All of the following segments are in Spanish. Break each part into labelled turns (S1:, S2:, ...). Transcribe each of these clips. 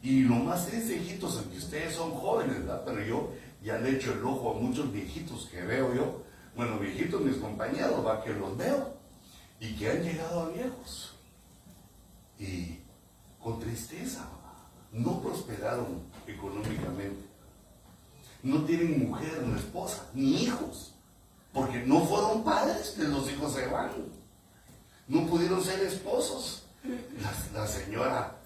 S1: Y lo más triste, hijitos, es que ustedes son jóvenes, ¿verdad? Pero yo ya le echo el ojo a muchos viejitos que veo yo. Bueno, viejitos mis compañeros, va, que los veo. Y que han llegado a viejos. Y con tristeza, no prosperaron económicamente. No tienen mujer, ni esposa, ni hijos. Porque no fueron padres, que los hijos se van. No pudieron ser esposos. La señora,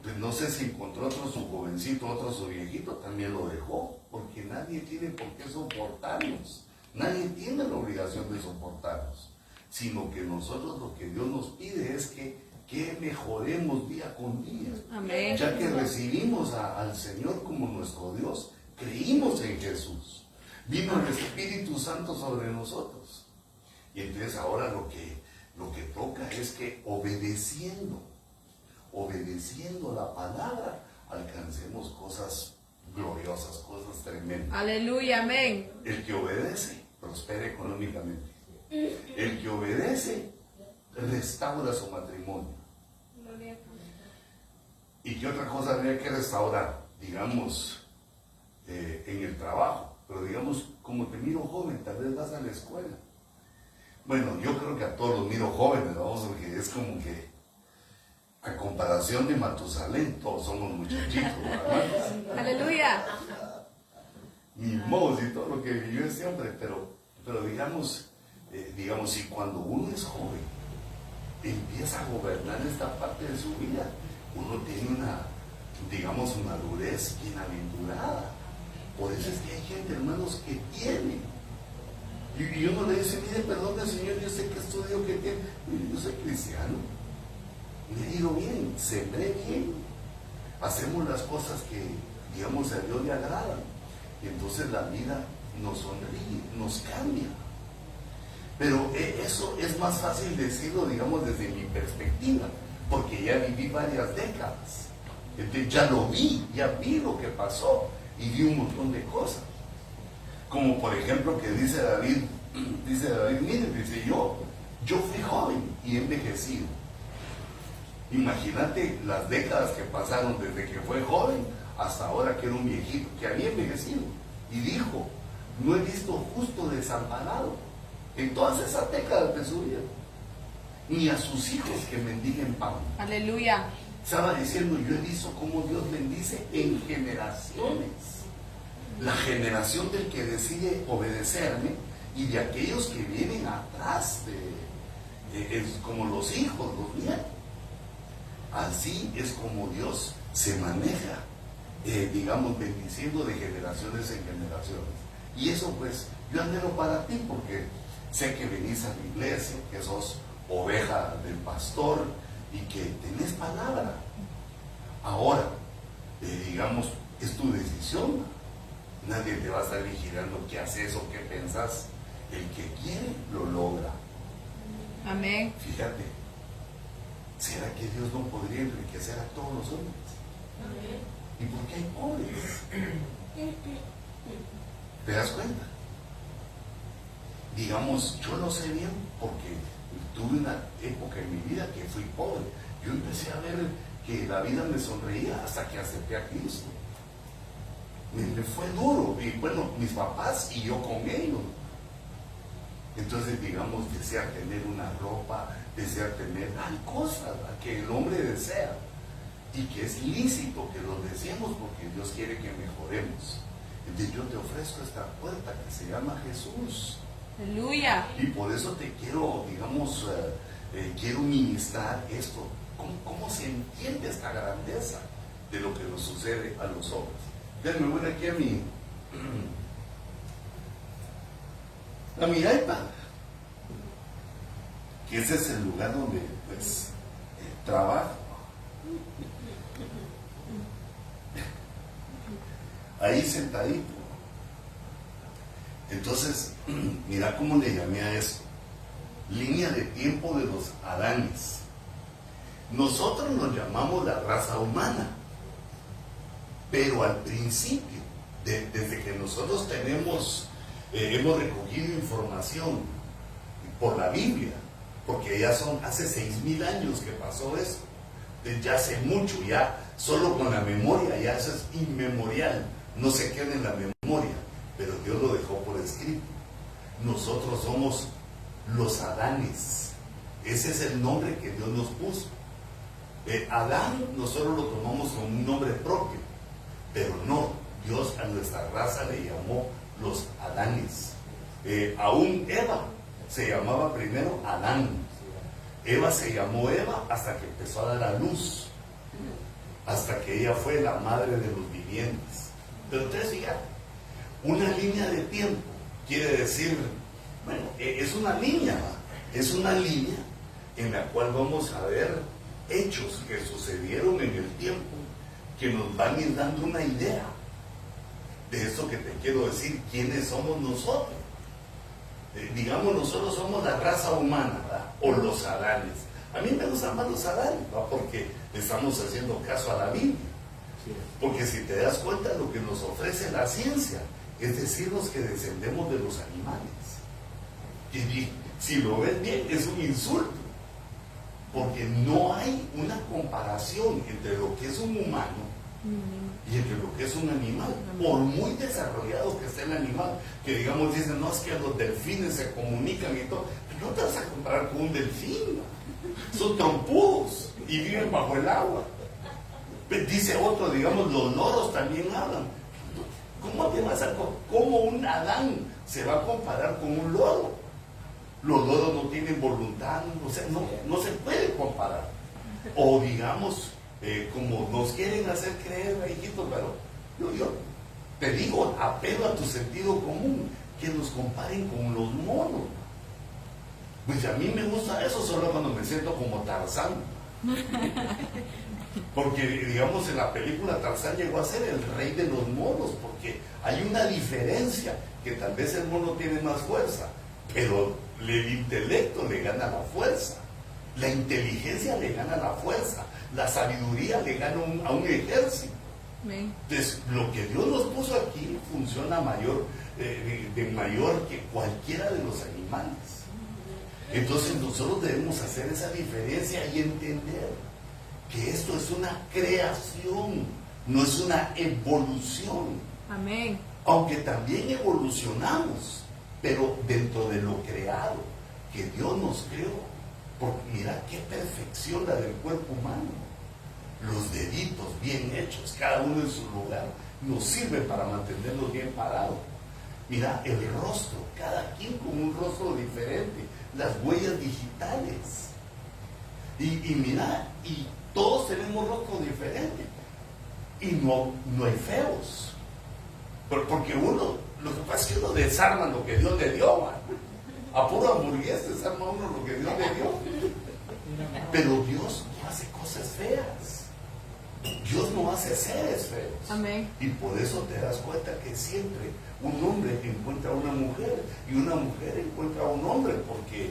S1: pues no sé si encontró otro su jovencito, otro su viejito, también lo dejó. Porque nadie tiene por qué soportarnos. Nadie tiene la obligación de soportarnos. Sino que nosotros lo que Dios nos pide es que mejoremos día con día.
S2: Amén.
S1: Ya que recibimos al Señor como nuestro Dios, creímos en Jesús, vino el Espíritu Santo sobre nosotros. Y entonces ahora lo que toca es que obedeciendo la palabra, alcancemos cosas gloriosas, cosas tremendas.
S2: Aleluya, amén.
S1: El que obedece, prospera económicamente. El que obedece, restaura su matrimonio. ¿Y qué otra cosa habría que restaurar? Digamos, en el trabajo. Pero digamos, como te miro joven, tal vez vas a la escuela. Bueno, yo creo que a todos los miro jóvenes, vamos, porque es como que, a comparación de Matusalén, todos somos muchachitos, ¿verdad?
S2: Aleluya.
S1: Mimos y todo lo que vivió ese hombre, pero digamos, si cuando uno es joven, empieza a gobernar esta parte de su vida, uno tiene una madurez bienaventurada. Por eso es que hay gente, hermanos, que tiene. Y uno le dice, mire, perdón, Señor, yo sé que estudio, que tiene. Yo soy cristiano. Me he ido bien, sembré bien. Hacemos las cosas que, digamos, a Dios le agradan. Y entonces la vida nos sonríe, nos cambia. Pero eso es más fácil decirlo, digamos, desde mi perspectiva, porque ya viví varias décadas. Entonces ya lo vi, ya vi lo que pasó y vi un montón de cosas. Como por ejemplo que dice David, mire, dice yo fui joven y he envejecido. Imagínate las décadas que pasaron desde que fue joven hasta ahora que era un viejito, que había envejecido. Y dijo, no he visto justo desamparado en todas esas décadas de su vida, ni a sus hijos que mendiguen pan.
S2: Aleluya.
S1: Estaba diciendo, yo he visto cómo Dios bendice en generaciones. La generación del que decide obedecerme y de aquellos que vienen atrás, como los hijos, los nietos. Así es como Dios se maneja, bendiciendo de generaciones en generaciones. Y eso pues, yo anhelo para ti porque sé que venís a la iglesia, que sos oveja del pastor y que tenés palabra. Ahora, es tu decisión. Nadie te va a estar vigilando qué haces o qué pensás. El que quiere, lo logra.
S2: Amén.
S1: Fíjate, ¿será que Dios no podría enriquecer a todos los hombres?
S3: Amén.
S1: ¿Y por qué hay pobres? ¿Te das cuenta? Digamos, yo lo sé bien porque tuve una época en mi vida que fui pobre. Yo empecé a ver que la vida me sonreía hasta que acepté a Cristo. Me fue duro, y bueno, mis papás y yo con ellos. Entonces, desear tener una ropa, desear tener cosas que el hombre desea y que es lícito que lo deseemos porque Dios quiere que mejoremos. Entonces, yo te ofrezco esta puerta que se llama Jesús.
S2: Aleluya.
S1: Y por eso te quiero, quiero ministrar esto. ¿Cómo se entiende esta grandeza de lo que nos sucede a los hombres? Déjenme voy aquí a mi iPad, que ese es el lugar donde pues trabajo. Ahí sentadito. Entonces, mira cómo le llamé a eso. Línea de tiempo de los Adanes. Nosotros nos llamamos la raza humana, pero al principio, desde que nosotros hemos recogido información por la Biblia, porque ya son hace 6,000 años que pasó eso, ya hace mucho, ya Solo con la memoria, ya eso es inmemorial, no se queda en la memoria, pero Dios lo dejó por escrito. Nosotros somos los Adanes, ese es el nombre que Dios nos puso. Adán nosotros lo tomamos como un nombre propio, pero no, Dios a nuestra raza le llamó los Adanes. Aún Eva se llamaba primero Adán. Eva se llamó Eva hasta que empezó a dar a luz, hasta que ella fue la madre de los vivientes. Pero ustedes fíjate, una línea de tiempo quiere decir, bueno, es una línea en la cual vamos a ver hechos que sucedieron en el tiempo que nos van a ir dando una idea de esto que te quiero decir, quiénes somos nosotros. Digamos, nosotros somos la raza humana, ¿verdad? O los Adanes. A mí me gustan más los Adanes, ¿verdad? Porque estamos haciendo caso a la Biblia. Porque si te das cuenta, lo que nos ofrece la ciencia es decirnos que descendemos de los animales. Y si lo ves bien, es un insulto. Porque no hay una comparación entre lo que es un humano y entre lo que es un animal, por muy desarrollado que esté el animal, que digamos dicen, no, es que los delfines se comunican y todo, pero no te vas a comparar con un delfín, son trompudos y viven bajo el agua. Dice otro, digamos, los loros también hablan. ¿Cómo te vas a cómo un Adán se va a comparar con un loro? Los loros no tienen voluntad, o sea, no se puede comparar. O digamos, como nos quieren hacer creer, hijito, pero yo te digo, apelo a tu sentido común, que nos comparen con los monos. Pues a mí me gusta eso solo cuando me siento como Tarzán. Porque digamos en la película Tarzán llegó a ser el rey de los monos, porque hay una diferencia, que tal vez el mono tiene más fuerza, pero el intelecto le gana la fuerza, la inteligencia le gana la fuerza, la sabiduría le gana a un ejército. Entonces, lo que Dios nos puso aquí funciona mayor que cualquiera de los animales. Entonces nosotros debemos hacer esa diferencia y entender que esto es una creación, no es una evolución.
S2: Amén.
S1: Aunque también evolucionamos, pero dentro de lo creado que Dios nos creó. Porque mira qué perfección la del cuerpo humano. Los deditos bien hechos, cada uno en su lugar, nos sirve para mantenerlos bien parados. Mira el rostro, cada quien con un rostro diferente, las huellas digitales. Y mira, y todos tenemos rostros diferentes. Y no hay feos. Porque lo que pasa es que uno desarma lo que Dios le dio, man. A puro hamburgués desarma uno lo que Dios le dio. Pero Dios no hace cosas feas. Dios no hace seres feos.
S2: Amén.
S1: Y por eso te das cuenta que siempre un hombre encuentra a una mujer y una mujer encuentra a un hombre, porque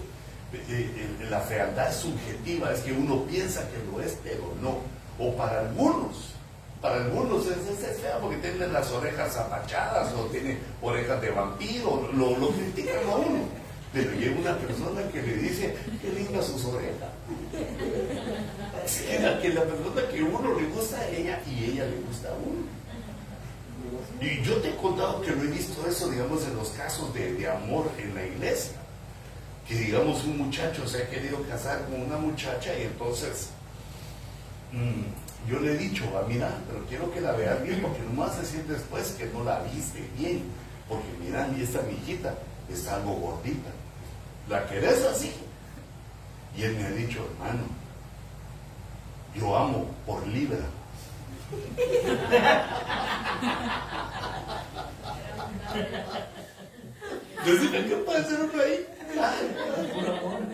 S1: la fealdad es subjetiva, es que uno piensa que lo es, pero no. O para algunos es fea porque tiene las orejas apachadas o tiene orejas de vampiro, lo critican a uno. Pero llega una persona que le dice, qué lindas sus orejas. Que la persona que uno le gusta a ella y ella le gusta a uno. Y yo te he contado que lo he visto eso, digamos, en los casos de amor en la iglesia. Que digamos un muchacho se ha querido casar con una muchacha y entonces yo le he dicho, mira, pero quiero que la veas bien porque no me vas a decir después que no la viste bien. Porque mira, y esta mijita está algo gordita. ¿La querés así? Y él me ha dicho, hermano, yo amo por libra. Entonces, ¿qué puede ser uno ahí?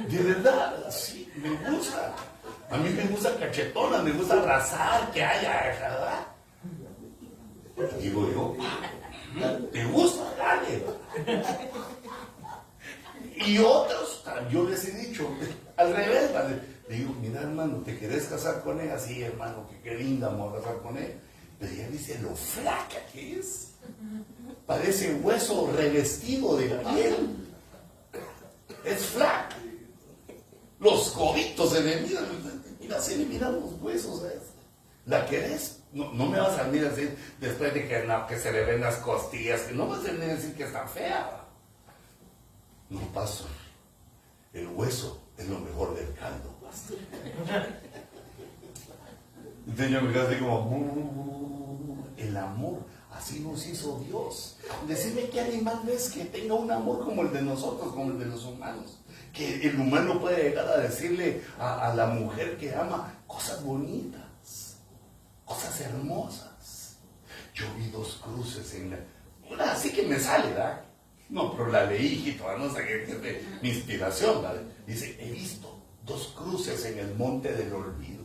S1: De verdad, sí, me gusta. A mí me gusta cachetona, me gusta abrazar, que haya, ¿verdad? Y digo yo, ¿te gusta? Dale. Y otros, yo les he dicho, al revés, ¿vale? Le digo, mira hermano, ¿te querés casar con ella? Sí, hermano, que qué linda me voy a casar con ella. Pero ella dice lo flaca que es. Parece hueso revestido de piel. Es flaca. Los cobitos se le miran, mira, se le miran los huesos a eso. ¿La querés? No, no me vas a venir a decir después de que, no, que se le ven las costillas, que no vas a venir a decir que está fea. No, pastor. El hueso es lo mejor del caldo, pastor. Entonces yo me quedo así como, el amor, así nos hizo Dios. Decime qué animal es que tenga un amor como el de nosotros, como el de los humanos. Que el humano puede llegar a decirle a la mujer que ama cosas bonitas, cosas hermosas. Yo vi 2 cruces en la... Una así que me sale, ¿verdad? No, pero la leí, hijito, no sé qué es de mi inspiración, ¿vale? Dice, he visto 2 cruces en el monte del olvido.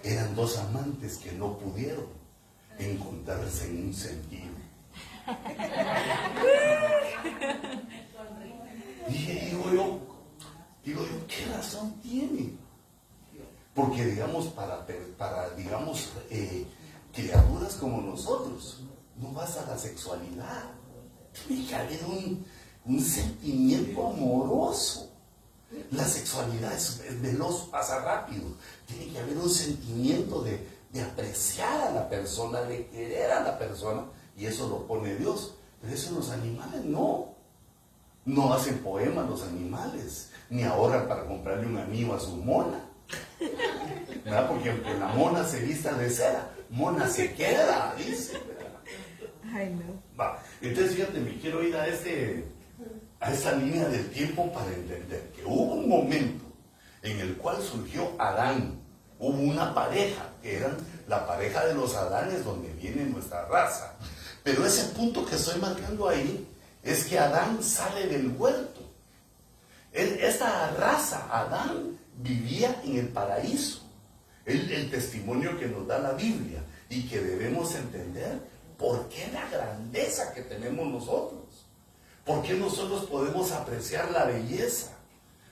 S1: Eran 2 amantes que no pudieron encontrarse en un sentido. Digo yo, ¿qué razón tiene? Porque digamos, para digamos, criaturas como nosotros, no vas a la sexualidad. Tiene que haber un sentimiento amoroso. La sexualidad es veloz, pasa rápido. Tiene que haber un sentimiento de apreciar a la persona, de querer a la persona, y eso lo pone Dios. Pero eso en los animales no. No hacen poemas los animales, ni ahorran para comprarle un anillo a su mona. ¿Verdad? Porque aunque la mona se vista de cera, mona se queda, dice.
S2: Ay, no.
S1: Va. Entonces, fíjate, me quiero ir a esa línea del tiempo para entender que hubo un momento en el cual surgió Adán. Hubo una pareja, que eran la pareja de los Adanes, donde viene nuestra raza. Pero ese punto que estoy marcando ahí es que Adán sale del huerto. Esta raza, Adán, vivía en el paraíso. El testimonio que nos da la Biblia y que debemos entender por qué la grandeza que tenemos nosotros. ¿Por qué nosotros podemos apreciar la belleza?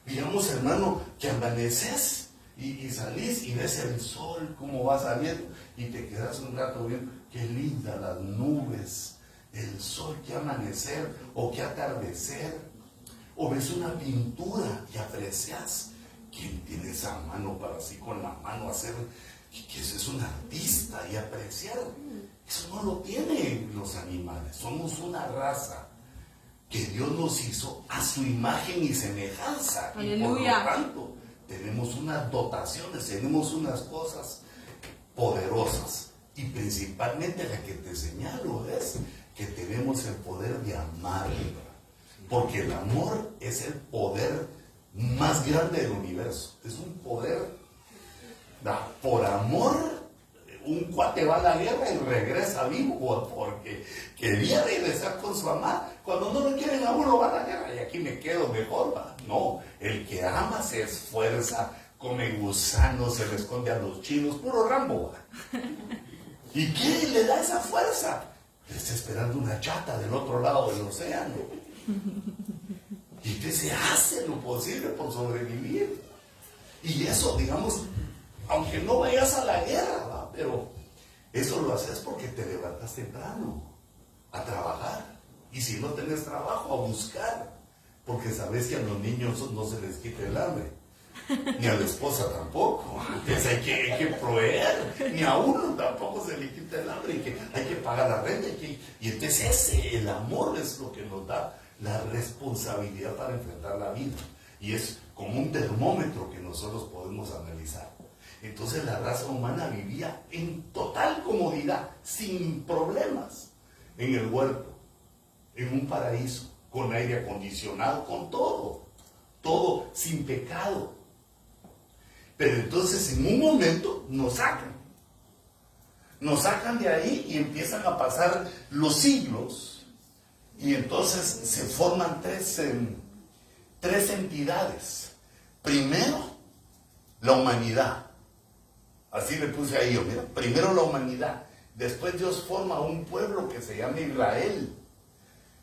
S1: Digamos, hermano, que amaneces y salís y ves el sol, cómo va saliendo, y te quedas un rato viendo, qué lindas las nubes, el sol, qué amanecer o qué atardecer. O ves una pintura y aprecias. ¿Quién tiene esa mano para así con la mano hacer? Que ese es un artista y apreciar. Eso no lo tienen los animales. Somos una raza que Dios nos hizo a su imagen y semejanza.
S2: Aleluya.
S1: Y por lo tanto, tenemos unas dotaciones, tenemos unas cosas poderosas. Y principalmente la que te señalo es que tenemos el poder de amar. Porque el amor es el poder más grande del universo. Es un poder. Por amor, un cuate va a la guerra y regresa vivo porque quería regresar con su amada. Cuando no lo quieren a uno, va a la guerra y aquí me quedo mejor. ¿Va? No, el que ama se esfuerza, come gusanos, se le esconde a los chinos, puro Rambo. ¿Va? ¿Y qué le da esa fuerza? Está esperando una chata del otro lado del océano. Y que se hace lo posible por sobrevivir. Y eso, digamos, aunque no vayas a la guerra, ¿va? Pero eso lo haces porque te levantas temprano a trabajar. Y si no tenés trabajo, a buscar. Porque sabes que a los niños no se les quita el hambre. Ni a la esposa tampoco. Entonces hay que proveer. Ni a uno tampoco se le quita el hambre. Y que hay que pagar la renta. Y entonces el amor es lo que nos da la responsabilidad para enfrentar la vida. Y es como un termómetro que nosotros podemos analizar. Entonces la raza humana vivía en total comodidad, sin problemas, en el huerto, en un paraíso, con aire acondicionado, con todo sin pecado. Pero entonces en un momento nos sacan de ahí y empiezan a pasar los siglos. Y entonces se forman tres entidades. Primero, la humanidad. Así le puse ahí yo, mira. Primero la humanidad. Después Dios forma un pueblo que se llama Israel.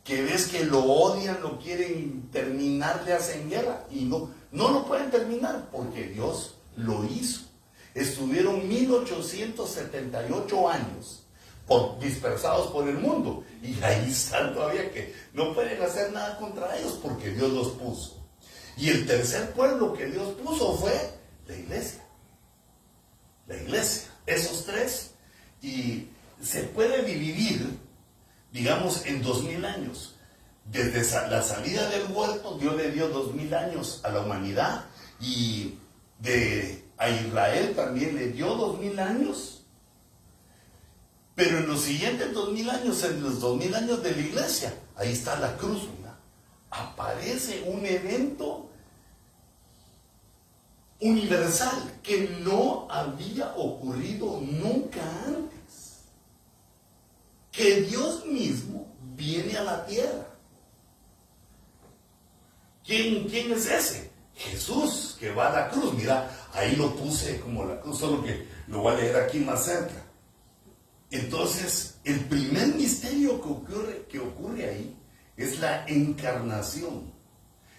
S1: Que ves que lo odian, lo quieren terminar, le hacen guerra. Y no lo pueden terminar porque Dios lo hizo. Estuvieron 1878 años dispersados por el mundo, y ahí están todavía, que no pueden hacer nada contra ellos porque Dios los puso. Y el tercer pueblo que Dios puso fue la iglesia. esos tres, y se puede dividir, digamos, en 2000 años. Desde la salida del huerto, Dios le dio 2000 años a la humanidad, y a Israel también le dio 2000 años. Pero en los siguientes 2000 años, en los 2000 años de la iglesia, ahí está la cruz, ¿verdad? Aparece un evento universal que no había ocurrido nunca antes. Que Dios mismo viene a la tierra. ¿Quién es ese? Jesús, que va a la cruz. Mira, ahí lo puse como la cruz, solo que lo voy a leer aquí más cerca. Entonces, el primer misterio que ocurre ahí es la encarnación.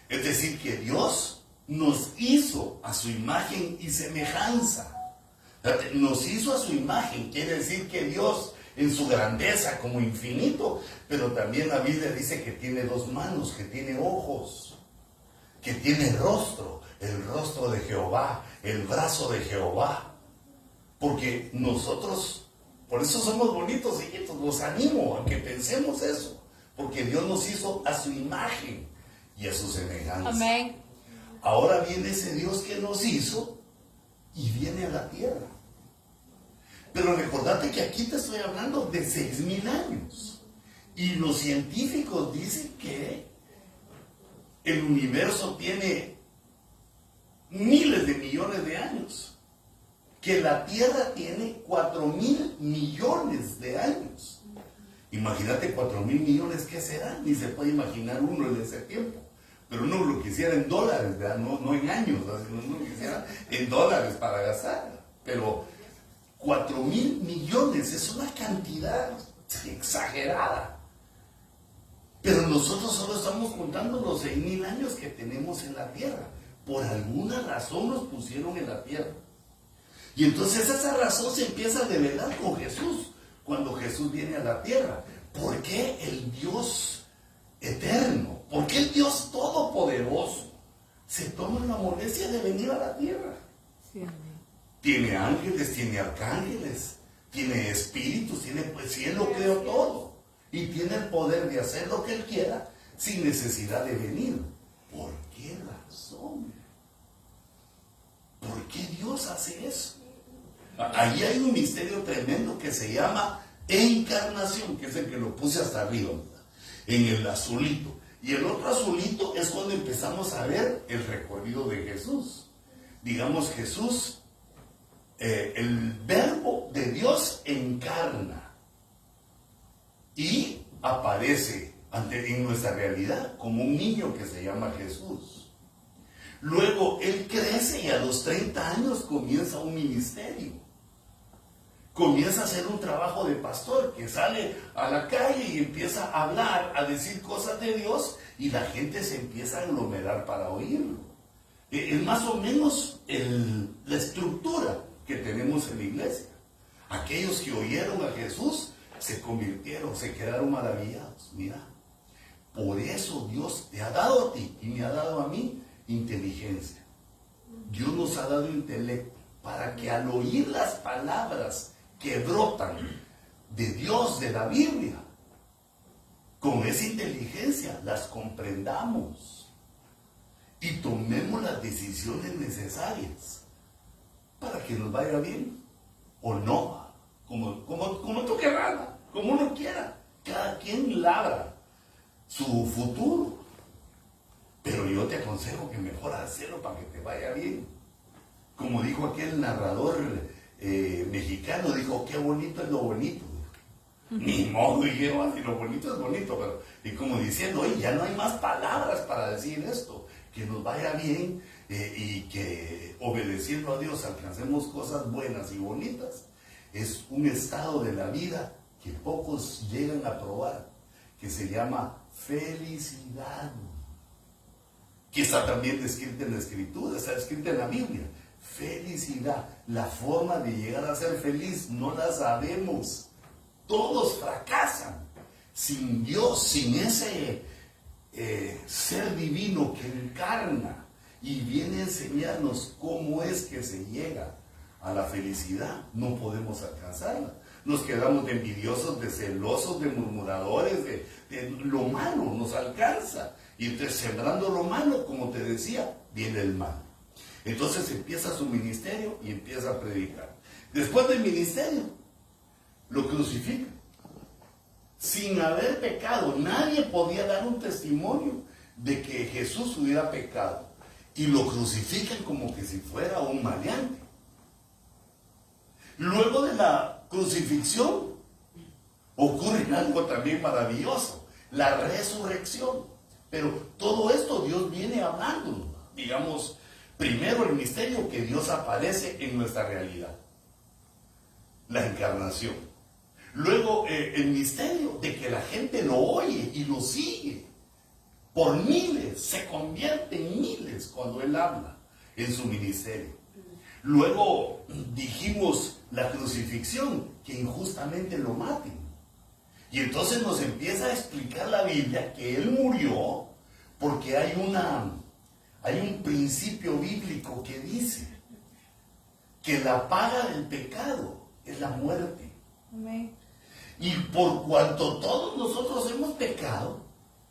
S1: Es decir, que Dios nos hizo a su imagen y semejanza. Nos hizo a su imagen, quiere decir que Dios en su grandeza como infinito, pero también la Biblia dice que tiene dos manos, que tiene ojos, que tiene rostro, el rostro de Jehová, el brazo de Jehová. Porque nosotros, por eso somos bonitos, hijitos, los animo a que pensemos eso, porque Dios nos hizo a su imagen y a su semejanza.
S3: Amén.
S1: Ahora viene ese Dios que nos hizo y viene a la tierra. Pero recordate que aquí te estoy hablando de 6000 años. Y los científicos dicen que el universo tiene miles de millones de años. Que la Tierra tiene 4000 millones de años. Imagínate 4000 millones, ¿qué será? Ni se puede imaginar uno en ese tiempo. Pero uno lo quisiera en dólares, ¿verdad? No en años, uno lo quisiera en dólares para gastar. Pero 4000 millones es una cantidad exagerada. Pero nosotros solo estamos contando los 6000 años que tenemos en la tierra. Por alguna razón nos pusieron en la tierra. Y entonces esa razón se empieza a revelar con Jesús, cuando Jesús viene a la tierra. ¿Por qué el Dios eterno? ¿Por qué el Dios todopoderoso se toma la molestia de venir a la tierra?
S2: Sí, amén.
S1: Tiene ángeles, tiene arcángeles, tiene espíritus, pues si Él lo creó todo. Y tiene el poder de hacer lo que Él quiera sin necesidad de venir. ¿Por qué razón? ¿Por qué Dios hace eso? Ahí hay un misterio tremendo que se llama encarnación, que es el que lo puse hasta arriba, en el azulito. Y el otro azulito es cuando empezamos a ver el recorrido de Jesús. Digamos, Jesús, el verbo de Dios encarna y aparece en nuestra realidad como un niño que se llama Jesús. Luego Él crece y a los 30 años comienza un ministerio. Comienza a hacer un trabajo de pastor, que sale a la calle y empieza a hablar, a decir cosas de Dios, y la gente se empieza a aglomerar para oírlo. Es más o menos la estructura que tenemos en la iglesia. Aquellos que oyeron a Jesús se convirtieron, se quedaron maravillados. Mira, por eso Dios te ha dado a ti y me ha dado a mí inteligencia. Dios nos ha dado intelecto para que al oír las palabras que brotan de Dios, de la Biblia, con esa inteligencia las comprendamos y tomemos las decisiones necesarias para que nos vaya bien o no, como tú quieras, como uno quiera. Cada quien labra su futuro, pero yo te aconsejo que mejor hacerlo para que te vaya bien. Como dijo aquel narrador mexicano, dijo, qué bonito es lo bonito. Ni modo, dije, si lo bonito es bonito, pero, y como diciendo, oye, ya no hay más palabras para decir esto, que nos vaya bien y que obedeciendo a Dios alcancemos cosas buenas y bonitas. Es un estado de la vida que pocos llegan a probar, que se llama felicidad, que está también descrita en la Escritura, está escrita en la Biblia. Felicidad, la forma de llegar a ser feliz no la sabemos. Todos fracasan. Sin Dios, sin ese ser divino que encarna y viene a enseñarnos cómo es que se llega a la felicidad, no podemos alcanzarla. Nos quedamos de envidiosos, de celosos, de murmuradores, de lo malo nos alcanza. Y entonces sembrando lo malo, como te decía, viene el mal. Entonces empieza su ministerio y empieza a predicar. Después del ministerio, lo crucifican. Sin haber pecado, nadie podía dar un testimonio de que Jesús hubiera pecado. Y lo crucifican como que si fuera un maleante. Luego de la crucifixión, ocurre algo también maravilloso, la resurrección. Pero todo esto Dios viene hablando. Digamos, primero el misterio que Dios aparece en nuestra realidad, la encarnación. Luego el misterio de que la gente lo oye y lo sigue. Por miles, se convierte en miles cuando Él habla en su ministerio. Luego dijimos la crucifixión, que injustamente lo maten. Y entonces nos empieza a explicar la Biblia que Él murió porque hay un principio bíblico que dice que la paga del pecado es la muerte.
S2: Amén.
S1: Y por cuanto todos nosotros hemos pecado,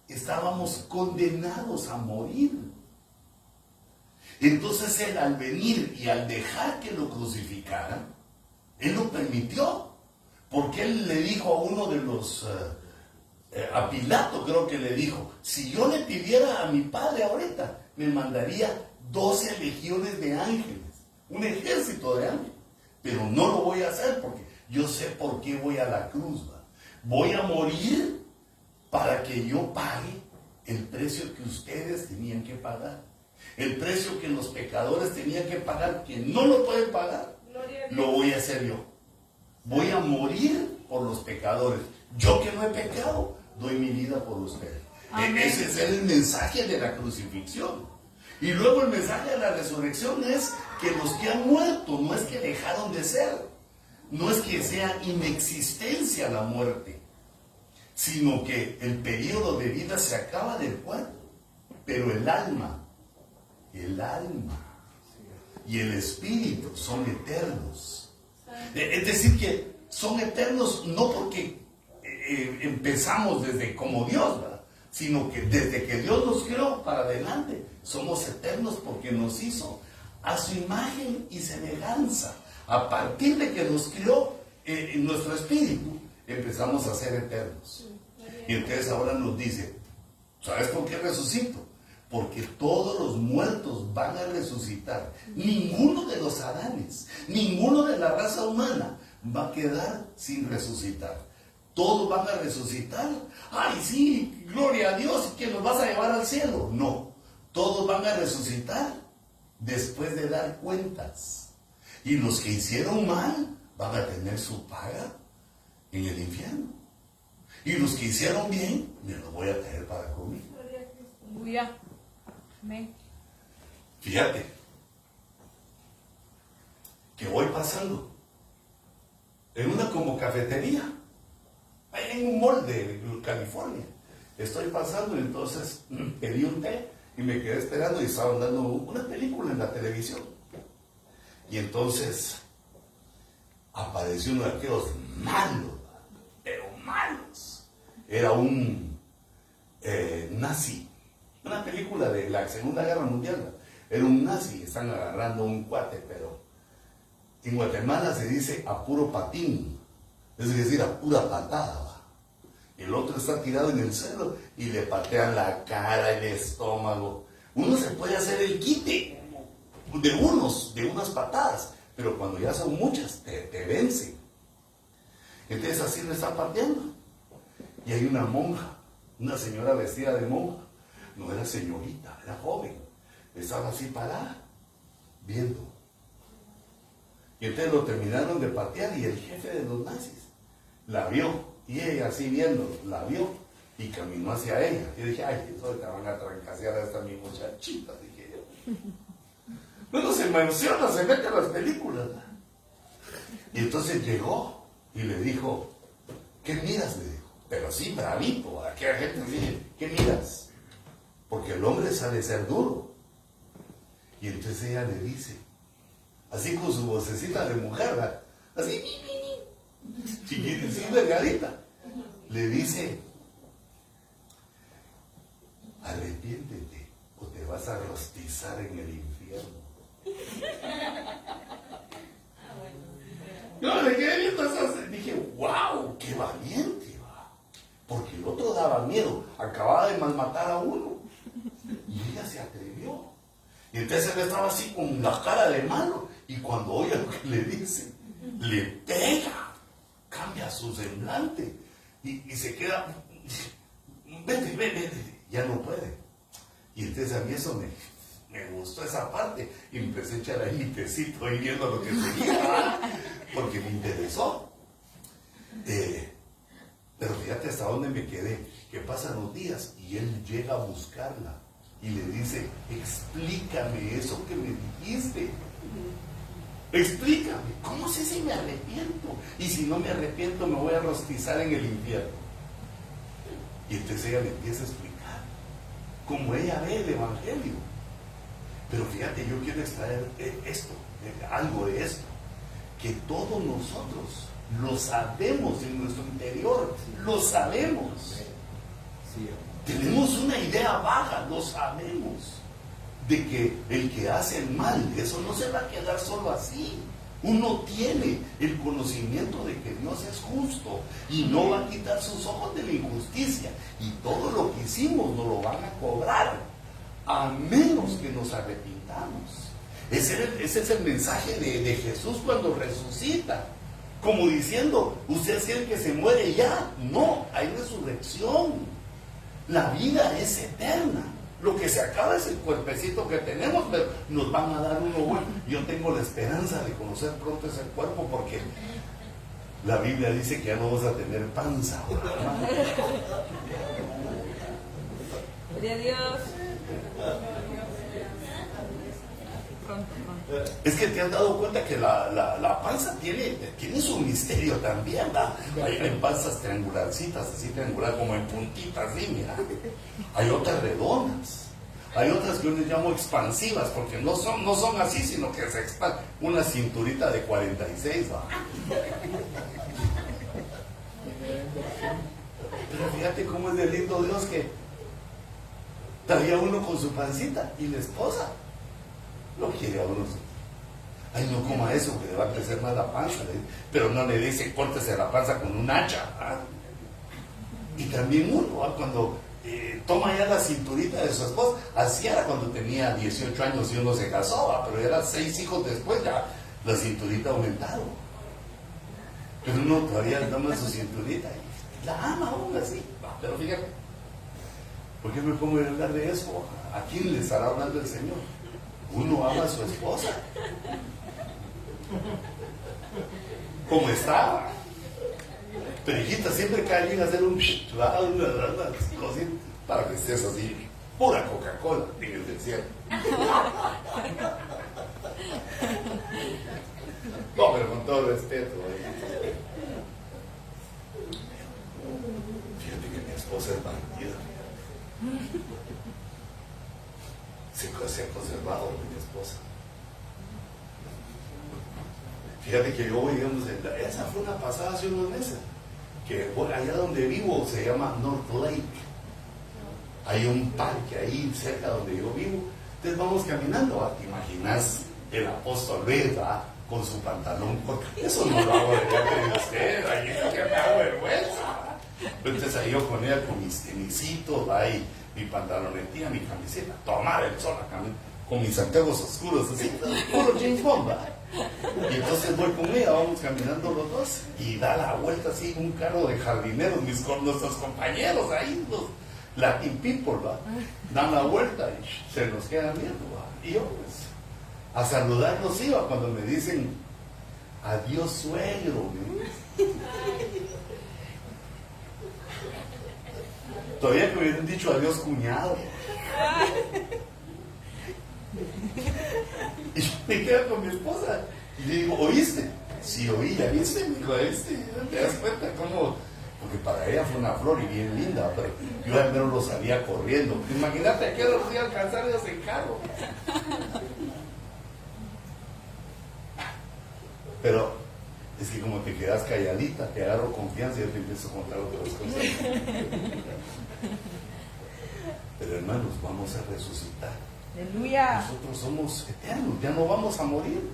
S1: estábamos condenados a morir. Entonces Él, al venir y al dejar que lo crucificaran, Él lo permitió, porque Él le dijo a uno de los, a Pilato creo que le dijo, si yo le pidiera a mi padre ahorita, me mandaría 12 legiones de ángeles, un ejército de ángeles, pero no lo voy a hacer porque yo sé por qué voy a la cruz, ¿va? Voy a morir para que yo pague el precio que ustedes tenían que pagar. El precio que los pecadores tenían que pagar, que no lo pueden pagar, lo voy a hacer yo. Voy a morir por los pecadores. Yo que no he pecado, doy mi vida por ustedes. Ese es el mensaje de la crucifixión. Y luego el mensaje de la resurrección es que los que han muerto no es que dejaron de ser, no es que sea inexistencia la muerte, sino que el periodo de vida se acaba del cuerpo, pero el alma y el espíritu son eternos. Es decir, que son eternos no porque empezamos desde como Dios, ¿verdad? Sino que desde que Dios nos creó para adelante, somos eternos porque nos hizo a su imagen y semejanza. A partir de que nos creó en nuestro espíritu, empezamos a ser eternos. Y entonces ahora nos dice, ¿sabes por qué resucito? Porque todos los muertos van a resucitar. Ninguno de los Adanes, ninguno de la raza humana va a quedar sin resucitar. Todos van a resucitar. ¡Ay, sí! ¡Gloria a Dios! ¿Que nos vas a llevar al cielo? No. Todos van a resucitar después de dar cuentas. Y los que hicieron mal van a tener su paga en el infierno. Y los que hicieron bien, me los voy a traer para conmigo.
S2: Aleluya. Amén.
S1: Fíjate que voy pasando en una como cafetería, en un mall de California. Estoy pasando y entonces pedí un té y me quedé esperando y estaban dando una película en la televisión. Y entonces apareció uno de aquellos malos, pero malos. Era un nazi. Una película de la Segunda Guerra Mundial. Era un nazi, están agarrando un cuate, pero en Guatemala se dice a puro patín, es decir, a pura patada. ¿Va? El otro está tirado en el suelo y le patean la cara, el estómago. Uno se puede hacer el quite de unas patadas, pero cuando ya son muchas, te vencen. Entonces así lo están pateando. Y hay una monja, una señora vestida de monja. No era señorita, era joven. Estaba así parada, viendo. Y entonces lo terminaron de patear y el jefe de los nazis la vio. Y ella así viendo, la vio y caminó hacia ella. Y dije, ay, eso te van a trancasear a esta mi muchachita, dije yo. Bueno, se menciona, se mete en las películas. ¿No? Y entonces llegó y le dijo, ¿qué miras? Le dijo, pero sí, bravito. Aquella gente dice, ¿qué miras? Porque el hombre sabe ser duro. Y entonces ella le dice, así con su vocecita de mujer, ¿verdad? Así, chiquitísima, delgadita, le dice: arrepiéntete o te vas a rostizar en el infierno. Yo me quedé viendo esas, dije: wow, qué valiente, va. Porque el otro daba miedo, acababa de malmatar a uno y ella se atrevió. Y entonces él estaba así con la cara de malo, y cuando oye lo que le dice, le pega, cambia su semblante y se queda: vete, ya no puede. Y entonces a mí eso me gustó, esa parte, y empecé a echar ahí mi tecito ahí viendo lo que seguía, porque me interesó. Pero fíjate hasta dónde me quedé, que pasan los días y él llega a buscarla y le dice: explícame eso que me dijiste, explícame, ¿cómo sé si me arrepiento? Y si no me arrepiento me voy a rostizar en el infierno. Y entonces ella le empieza a explicar como ella ve el evangelio. Pero fíjate, yo quiero extraer esto, algo de esto, que todos nosotros lo sabemos en nuestro interior, lo sabemos. Tenemos una idea vaga, lo sabemos, de que el que hace el mal, eso no se va a quedar solo así. Uno tiene el conocimiento de que Dios es justo y no va a quitar sus ojos de la injusticia, y todo lo que hicimos nos lo van a cobrar, a menos que nos arrepintamos. Ese es el mensaje de Jesús cuando resucita, como diciendo: ¿ustedes creen que se muere ya? No, hay resurrección. La vida es eterna. Lo que se acaba es el cuerpecito que tenemos, pero nos van a dar uno bueno. Yo tengo la esperanza de conocer pronto ese cuerpo, porque la Biblia dice que ya no vas a tener panza.
S2: Gloria a Dios. Pronto.
S1: Es que te has dado cuenta que la panza tiene su misterio también, ¿verdad? Hay panzas triangularcitas, así triangular, como en puntitas, así, mira. Hay otras redondas. Hay otras que yo les llamo expansivas, porque no son así, sino que se expanden. Una cinturita de 46, ¿verdad? Pero fíjate cómo es de lindo Dios, que traía uno con su pancita y la esposa no quiere a uno. Ay, no coma eso, que le va a crecer más la panza. Pero no le dice: córtese la panza con un hacha, ¿verdad? Y también uno, ¿verdad? Cuando toma ya la cinturita de su esposa, así era cuando tenía 18 años y uno se casó, ¿verdad? Pero era 6 hijos después, ya la cinturita ha aumentado. Pero uno todavía toma su cinturita y la ama aún así, ¿verdad? Pero fíjate, ¿por qué me pongo a hablar de eso? ¿A quién le estará hablando el Señor? Uno ama a su esposa como estaba. Pero hijita, siempre cae bien hacer un cosita para que estés así, pura Coca-Cola en el desierto. No, pero con todo respeto. Fíjate que mi esposa es bandida. Se ha conservado mi esposa. Fíjate que yo, digamos, esa fue una pasada hace unos meses, que allá donde vivo se llama North Lake. Hay un parque ahí cerca donde yo vivo. Entonces vamos caminando, ¿va? ¿Te imaginas el apóstol Veda con su pantalón corto? Eso no lo hago delante de usted, ahí es que me da vergüenza. Entonces ahí yo con ella con mis tenisitos, ahí mi pantalonetilla, mi camiseta, tomar el sol acá, con mis anteojos oscuros, así, puro James Bond, ¿va? Y entonces voy con ella, vamos caminando los dos, y da la vuelta así un carro de jardineros, nuestros compañeros ahí, los Latin people, ¿va? Dan la vuelta y se nos quedan viendo, ¿va? Y yo, pues, a saludarlos iba cuando me dicen: adiós, suegro, ¿no? Todavía me hubieran dicho: adiós, cuñado. Y yo me quedo con mi esposa y le digo: ¿oíste? Sí, oí, ¿ya viste? Me dijo: ¿viste? ¿Te das cuenta cómo? Porque para ella fue una flor y bien linda, pero yo al menos lo salía corriendo. Imagínate a qué hora los iba a alcanzar ellos en carro. Pero es que como te quedas calladita, te agarro confianza y yo te empiezo a contar otras cosas. Pero hermanos, vamos a resucitar.
S2: Aleluya.
S1: Nosotros somos eternos, ya no vamos a morir.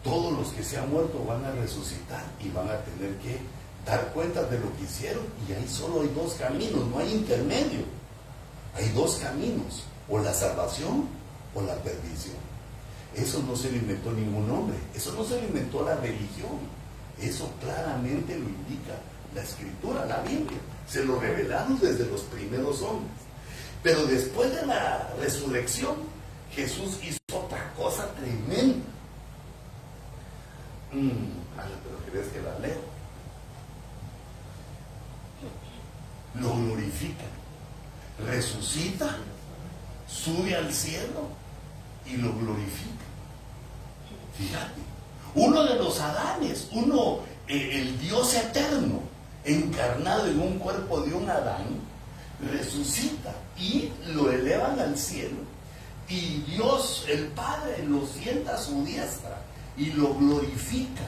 S1: Todos los que se han muerto van a resucitar y van a tener que dar cuenta de lo que hicieron. Y ahí solo hay dos caminos, no hay intermedio. Hay dos caminos, o la salvación o la perdición. Eso no se lo inventó ningún hombre, eso no se lo inventó la religión. Eso claramente lo indica la Escritura, la Biblia. Se lo revelaron desde los primeros hombres. Pero después de la resurrección, Jesús hizo otra cosa tremenda. Pero ¿crees que la leo? Lo glorifica, resucita, sube al cielo y lo glorifica. Fíjate, uno de los Adanes, el Dios eterno, encarnado en un cuerpo de un Adán, resucita y lo elevan al cielo, y Dios, el Padre, lo sienta a su diestra y lo glorifica,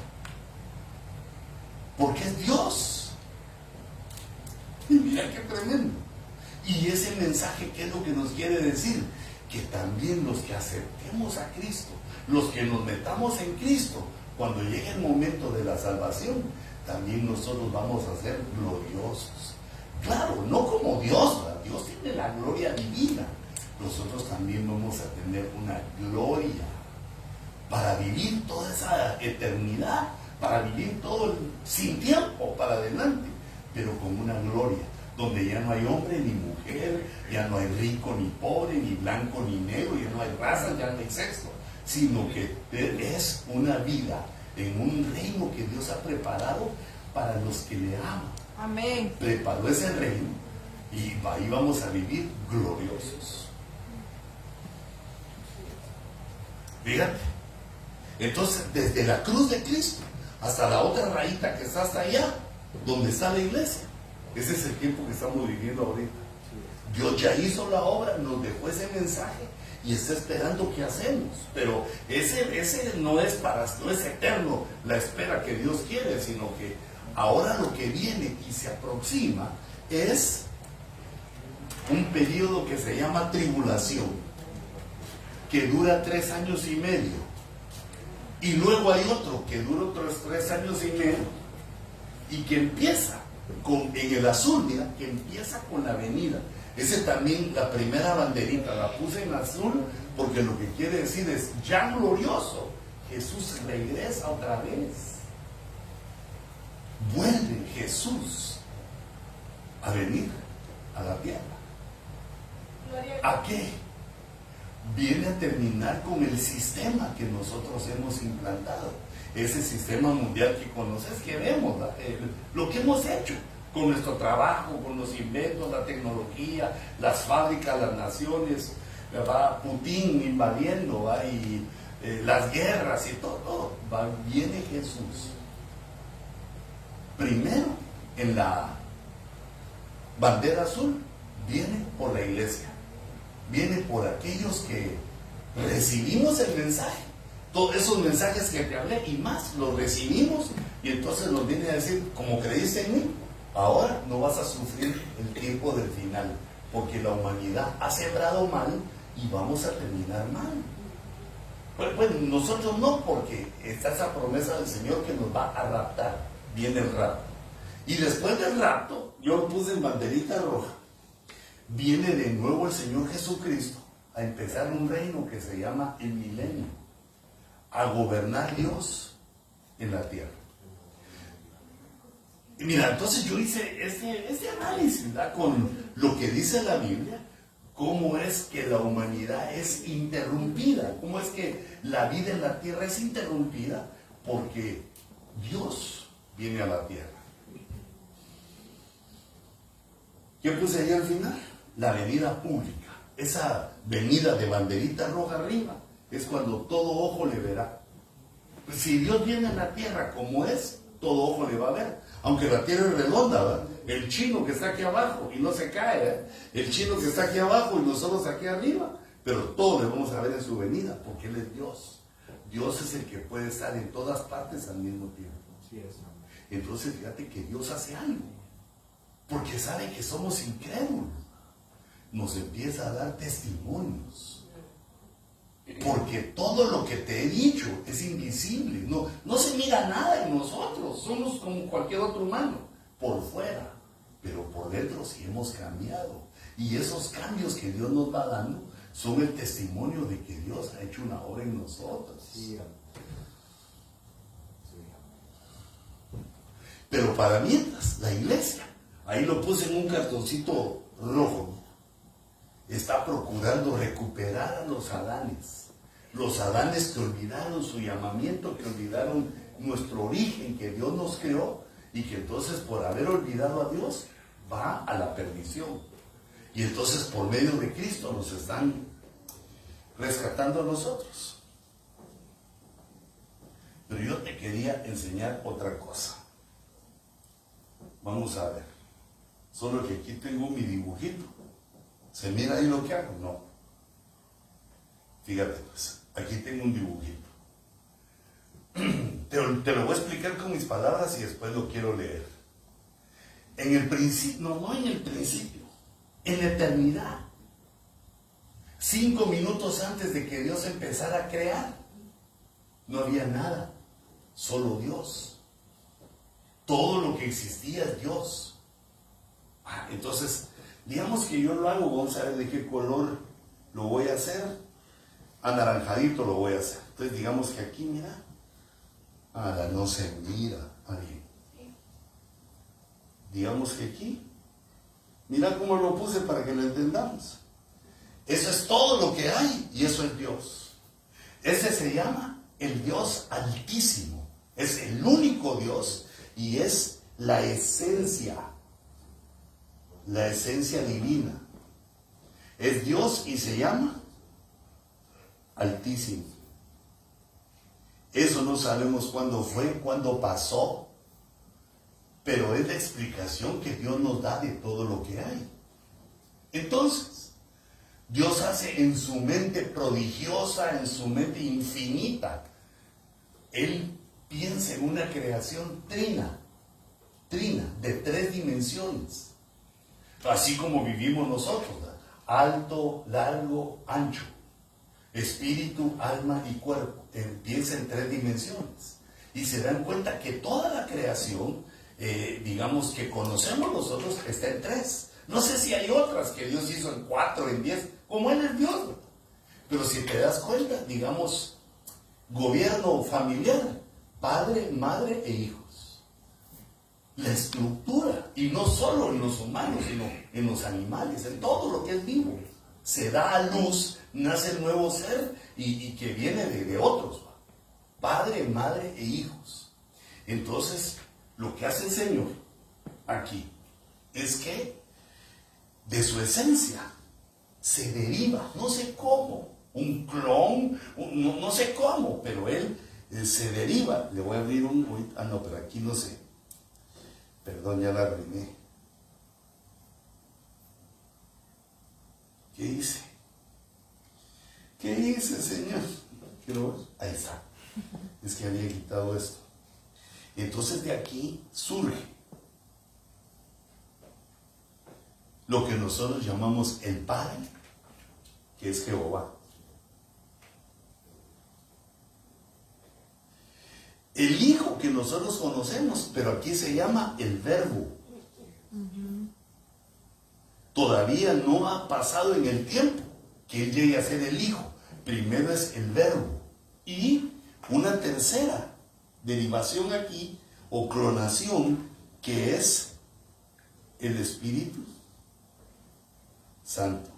S1: porque es Dios. Y mira qué tremendo. Y ese mensaje, ¿qué es lo que nos quiere decir? Que también los que aceptemos a Cristo, los que nos metamos en Cristo, cuando llegue el momento de la salvación, también nosotros vamos a ser gloriosos. Claro, no como Dios, ¿verdad? Dios tiene la gloria divina. Nosotros también vamos a tener una gloria para vivir toda esa eternidad, para vivir todo sin tiempo para adelante, pero con una gloria donde ya no hay hombre ni mujer, ya no hay rico ni pobre, ni blanco ni negro, ya no hay raza, ya no hay sexo, sino que es una vida en un reino que Dios ha preparado para los que le aman.
S2: Amén.
S1: Preparó ese reino y ahí vamos a vivir gloriosos. Fíjate. Entonces, desde la cruz de Cristo hasta la otra rayita que está hasta allá, donde está la iglesia, ese es el tiempo que estamos viviendo ahorita. Dios ya hizo la obra, nos dejó ese mensaje y está esperando que hacemos. Pero ese no es eterno la espera que Dios quiere, sino que ahora lo que viene y se aproxima es un periodo que se llama tribulación, que dura 3 años y medio. Y luego hay otro que dura otros 3 años y medio y que empieza en el azul, mira, que empieza con la venida. Ese también, la primera banderita la puse en azul porque lo que quiere decir es ya glorioso. Jesús regresa otra vez. Vuelve Jesús a venir a la tierra. ¿A qué? Viene a terminar con el sistema que nosotros hemos implantado. Ese sistema mundial que conoces, que vemos, lo que hemos hecho con nuestro trabajo, con los inventos, la tecnología, las fábricas, las naciones, va Putin invadiendo, ¿va? Y las guerras y todo, ¿va? Viene Jesús. Primero, en la bandera azul, viene por la iglesia, viene por aquellos que recibimos el mensaje. Todos esos mensajes que te hablé y más, los recibimos y entonces nos viene a decir, como creíste en mí, ahora no vas a sufrir el tiempo del final, porque la humanidad ha sembrado mal y vamos a terminar mal. Bueno, nosotros no, porque está esa promesa del Señor que nos va a raptar. Viene el rapto. Y después del rapto, yo lo puse en banderita roja, viene de nuevo el Señor Jesucristo a empezar un reino que se llama el milenio, a gobernar Dios en la tierra. Y mira, entonces yo hice este análisis, ¿verdad? Con lo que dice la Biblia, cómo es que la humanidad es interrumpida, cómo es que la vida en la tierra es interrumpida, porque Dios viene a la tierra. ¿Qué puse ahí al final? La venida pública. Esa venida de banderita roja arriba es cuando todo ojo le verá. Si Dios viene a la tierra como es, todo ojo le va a ver. Aunque la tierra es redonda, ¿verdad? El chino que está aquí abajo y no se cae, ¿eh? El chino que está aquí abajo y nosotros aquí arriba, pero todo le vamos a ver en su venida, porque Él es Dios. Dios es el que puede estar en todas partes al mismo tiempo.
S3: Así es.
S1: Entonces fíjate que Dios hace algo, porque sabe que somos incrédulos. Nos empieza a dar testimonios. Porque todo lo que te he dicho es invisible. No se mira nada en nosotros. Somos como cualquier otro humano, por fuera. Pero por dentro sí hemos cambiado. Y esos cambios que Dios nos va dando son el testimonio de que Dios ha hecho una obra en nosotros.
S3: Sí.
S1: Pero para mientras, la iglesia, ahí lo puse en un cartoncito rojo, está procurando recuperar a los Adanes. Los Adanes que olvidaron su llamamiento, que olvidaron nuestro origen, que Dios nos creó, y que entonces por haber olvidado a Dios, va a la perdición. Y entonces por medio de Cristo nos están rescatando a nosotros. Pero yo te quería enseñar otra cosa. Vamos a ver. Solo que aquí tengo mi dibujito. ¿Se mira ahí lo que hago? No. Fíjate pues, aquí tengo un dibujito. Te lo voy a explicar con mis palabras y después lo quiero leer. En el principio, no en el principio, en la eternidad. 5 minutos antes de que Dios empezara a crear, no había nada, solo Dios. Todo lo que existía es Dios. Entonces, digamos que yo lo hago, vamos a ver de qué color lo voy a hacer. Anaranjadito lo voy a hacer. Entonces, digamos que aquí, mira, no se mira alguien. Digamos que aquí, mira cómo lo puse para que lo entendamos. Eso es todo lo que hay y eso es Dios. Ese se llama el Dios Altísimo. Es el único Dios y es la esencia divina. Es Dios y se llama Altísimo. Eso no sabemos cuándo fue, cuándo pasó, pero es la explicación que Dios nos da de todo lo que hay. Entonces, Dios hace en su mente prodigiosa, en su mente infinita. Él piensa en una creación trina, de 3 dimensiones. Así como vivimos nosotros, ¿verdad? Alto, largo, ancho. Espíritu, alma y cuerpo. Piensa en 3 dimensiones. Y se dan cuenta que toda la creación, digamos que conocemos nosotros, está en 3. No sé si hay otras que Dios hizo en 4, en 10, como Él es Dios. Pero si te das cuenta, digamos, gobierno familiar, padre, madre e hijos. La estructura, y no solo en los humanos, sino en los animales, en todo lo que es vivo. Se da a luz, nace el nuevo ser y que viene de otros. Padre, madre e hijos. Entonces, lo que hace el Señor aquí es que de su esencia se deriva, no sé cómo, un clon, no sé cómo, pero Él se deriva. Le voy a abrir no, pero aquí no sé. Perdón, ya la arruiné. ¿Qué hice? ¿Qué hice, Señor? Quiero ver. Ahí está. Es que había quitado esto. Entonces de aquí surge lo que nosotros llamamos el Padre, que es Jehová. El Hijo que nosotros conocemos, pero aquí se llama el Verbo. Todavía no ha pasado en el tiempo que Él llegue a ser el Hijo. Primero es el Verbo. Y una tercera derivación aquí, o clonación, que es el Espíritu Santo.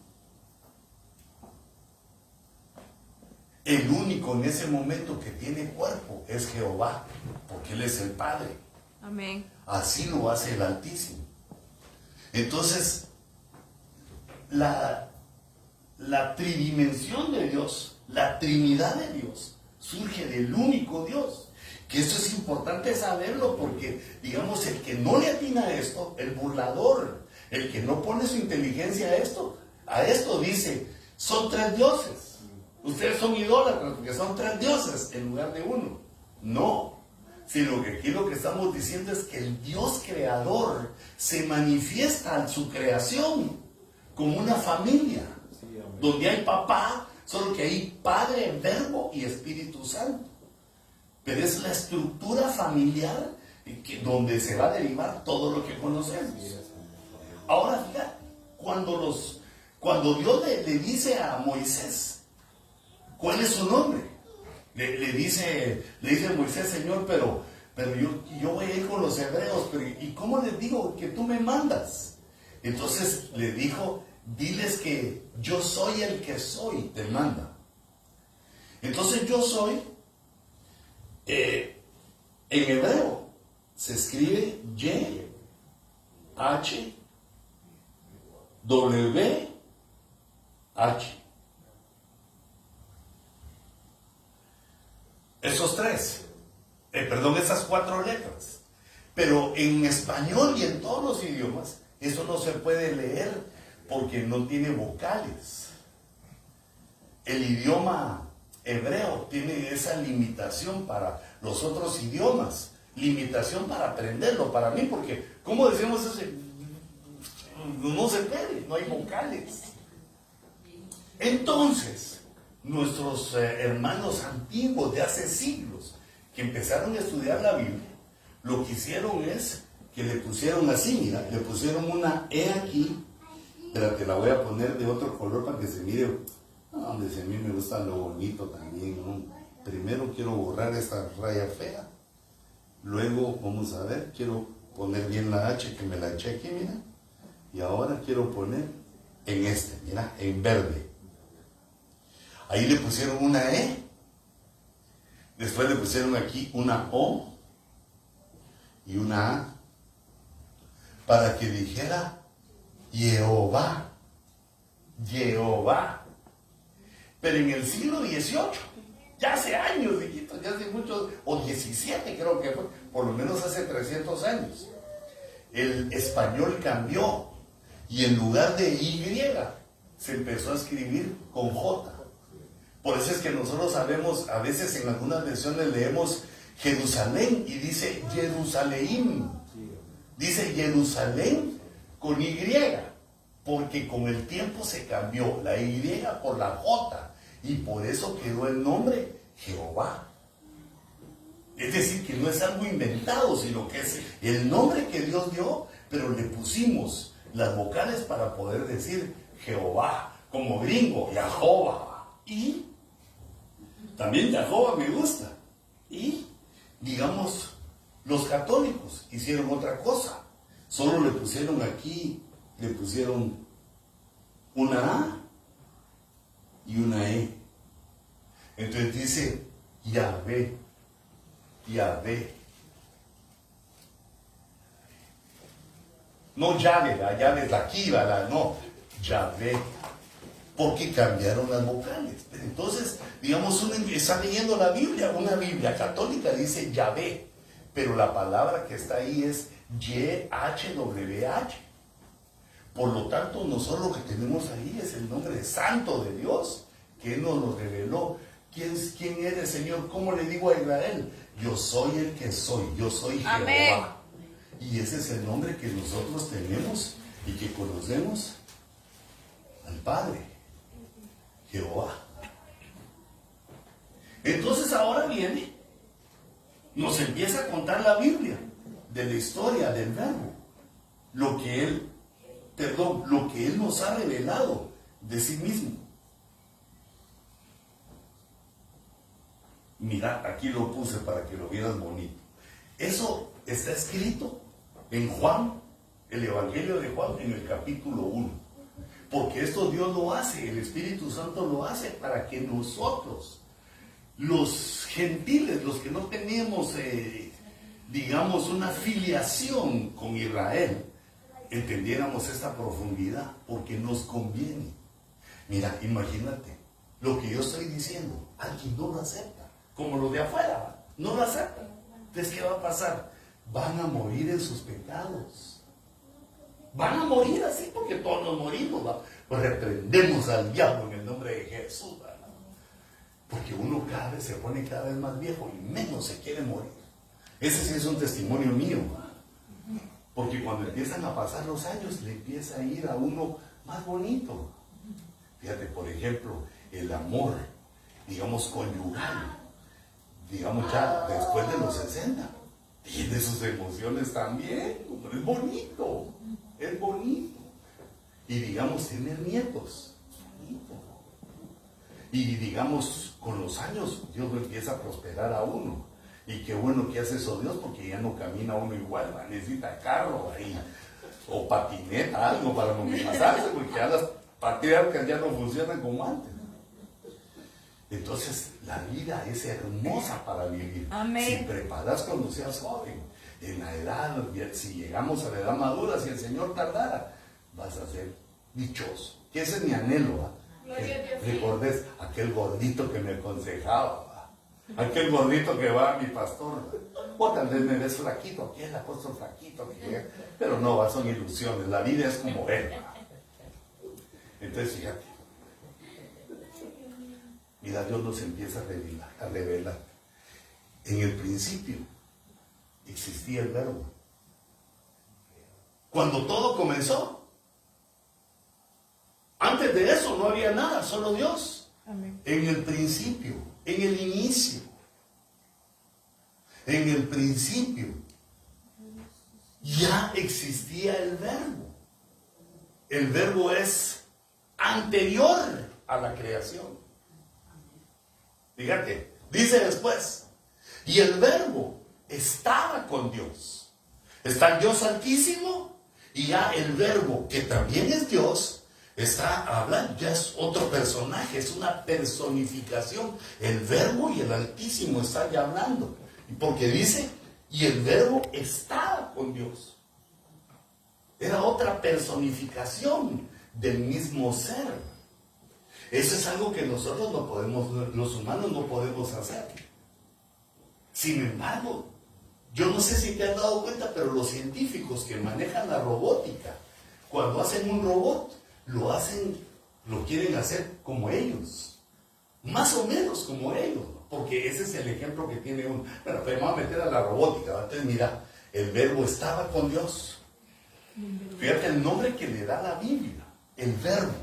S1: El único en ese momento que tiene cuerpo es Jehová, porque Él es el Padre.
S2: Amén.
S1: Así lo hace el Altísimo. Entonces, la tridimensión de Dios, la Trinidad de Dios, surge del único Dios. Que esto es importante saberlo porque, digamos, el que no le atina a esto, el burlador, el que no pone su inteligencia a esto dice, son 3 dioses. ustedes son idólatras porque son 3 dioses en lugar de uno. No, sino que aquí lo que estamos diciendo es que el Dios creador se manifiesta en su creación como una familia, donde hay papá, solo que hay Padre, Verbo y Espíritu Santo. Pero es la estructura familiar donde se va a derivar todo lo que conocemos. Ahora fíjate, cuando Dios le dice a Moisés, ¿cuál es su nombre? Le dice Moisés, Señor, pero yo voy a ir con los hebreos, pero ¿y cómo les digo que tú me mandas? Entonces le dijo, diles que yo soy el que soy, te manda. Entonces yo soy, en hebreo, se escribe Y-H-W-H. Esas 4 letras. Pero en español y en todos los idiomas, eso no se puede leer porque no tiene vocales. El idioma hebreo tiene esa limitación para los otros idiomas, limitación para aprenderlo, para mí, porque, ¿cómo decimos eso? No se puede, no hay vocales. Entonces, nuestros hermanos antiguos de hace siglos, que empezaron a estudiar la Biblia, lo que hicieron es que le pusieron así, mira, le pusieron una E aquí, pero te la voy a poner de otro color para que se mire. Donde si a mí me gusta lo bonito también, ¿no? Primero quiero borrar esta raya fea, luego vamos a ver, quiero poner bien la H que me la eché aquí, mira, y ahora quiero poner en mira, en verde. Ahí le pusieron una E, después le pusieron aquí una O y una A, para que dijera Jehová, Jehová. Pero en el siglo XVIII, ya hace años, hijitos, ya hace muchos, o 17 creo que fue, por lo menos hace 300 años, el español cambió y en lugar de Y se empezó a escribir con J. Por eso es que nosotros sabemos, a veces en algunas versiones leemos Jerusalén y dice Jerusalén. Dice Jerusalén con Y, porque con el tiempo se cambió la Y por la J y por eso quedó el nombre Jehová. Es decir, que no es algo inventado, sino que es el nombre que Dios dio, pero le pusimos las vocales para poder decir Jehová, como gringo, Jehová. Y también Jehová me gusta. Y, digamos, los católicos hicieron otra cosa. Solo le pusieron aquí, le pusieron una A y una E. Entonces dice Yahvé, Yahvé. No Yahvé, la Yahvé es la Kiva, no, Yahvé. Porque cambiaron las vocales. Entonces, digamos, uno está leyendo la Biblia, una Biblia católica dice Yahvé, pero la palabra que está ahí es YHWH. Por lo tanto, nosotros lo que tenemos ahí es el nombre santo de Dios, que Él nos lo reveló. ¿Quién eres, Señor? ¿Cómo le digo a Israel? Yo soy el que soy, yo soy Jehová.
S2: Amén.
S1: Y ese es el nombre que nosotros tenemos y que conocemos al Padre, Jehová. Entonces ahora viene, nos empieza a contar la Biblia de la historia del Verbo, lo que Él nos ha revelado de sí mismo. Mira, aquí lo puse para que lo vieras bonito. Eso está escrito en Juan, el Evangelio de Juan, en el capítulo 1. Porque esto Dios lo hace, el Espíritu Santo lo hace para que nosotros, los gentiles, los que no teníamos, digamos, una filiación con Israel, entendiéramos esta profundidad, porque nos conviene. Mira, imagínate, lo que yo estoy diciendo, alguien no lo acepta, como los de afuera, no lo aceptan. Entonces, ¿qué va a pasar? Van a morir en sus pecados. Van a morir así porque todos nos morimos, ¿va? Pues reprendemos al diablo en el nombre de Jesús, ¿va? Porque uno cada vez se pone cada vez más viejo y menos se quiere morir. Ese sí es un testimonio mío. Porque cuando empiezan a pasar los años, le empieza a ir a uno más bonito. Fíjate, por ejemplo, el amor, digamos, conyugal, digamos ya después de los 60, tiene sus emociones también. Es bonito, es bonito. Y digamos, tener nietos, es bonito. Y digamos, con los años, Dios lo empieza a prosperar a uno. Y qué bueno que hace eso Dios, porque ya no camina uno igual, necesita carro ahí, o patineta, algo para movilizarse, porque ya las patriarcas ya no funcionan como antes. Entonces, la vida es hermosa para vivir.
S2: Amén.
S1: Si preparas cuando seas joven, en la edad, si llegamos a la edad madura, si el Señor tardara, vas a ser dichoso. Que ese es mi anhelo, ¿va? Recordes aquel gordito que me aconsejaba, ¿va? Aquel gordito que va a mi pastor, ¿va? O tal vez me ves flaquito, aquí el apóstol flaquito, pero no, ¿va? Son ilusiones, la vida es como él, ¿va? Entonces fíjate, mira, Dios nos empieza a revelar. En el principio existía el verbo. Cuando todo comenzó, antes de eso no había nada, solo Dios.
S2: Amén.
S1: En el principio, en el inicio, en el principio, ya existía el verbo. El verbo es anterior a la creación. Fíjate, dice después, y el verbo estaba con Dios. Está el Dios Altísimo y ya el verbo, que también es Dios, está hablando, ya es otro personaje, es una personificación. El verbo y el Altísimo están ya hablando. Porque dice, y el verbo estaba con Dios. Era otra personificación del mismo ser. Eso es algo que nosotros no podemos, los humanos no podemos hacer. Sin embargo, yo no sé si te has dado cuenta, pero los científicos que manejan la robótica, cuando hacen un robot, lo quieren hacer como ellos. Más o menos como ellos, porque ese es el ejemplo que tiene uno. Bueno, pero vamos a meter a la robótica. Entonces, mira, el verbo estaba con Dios. Fíjate el nombre que le da la Biblia, el verbo.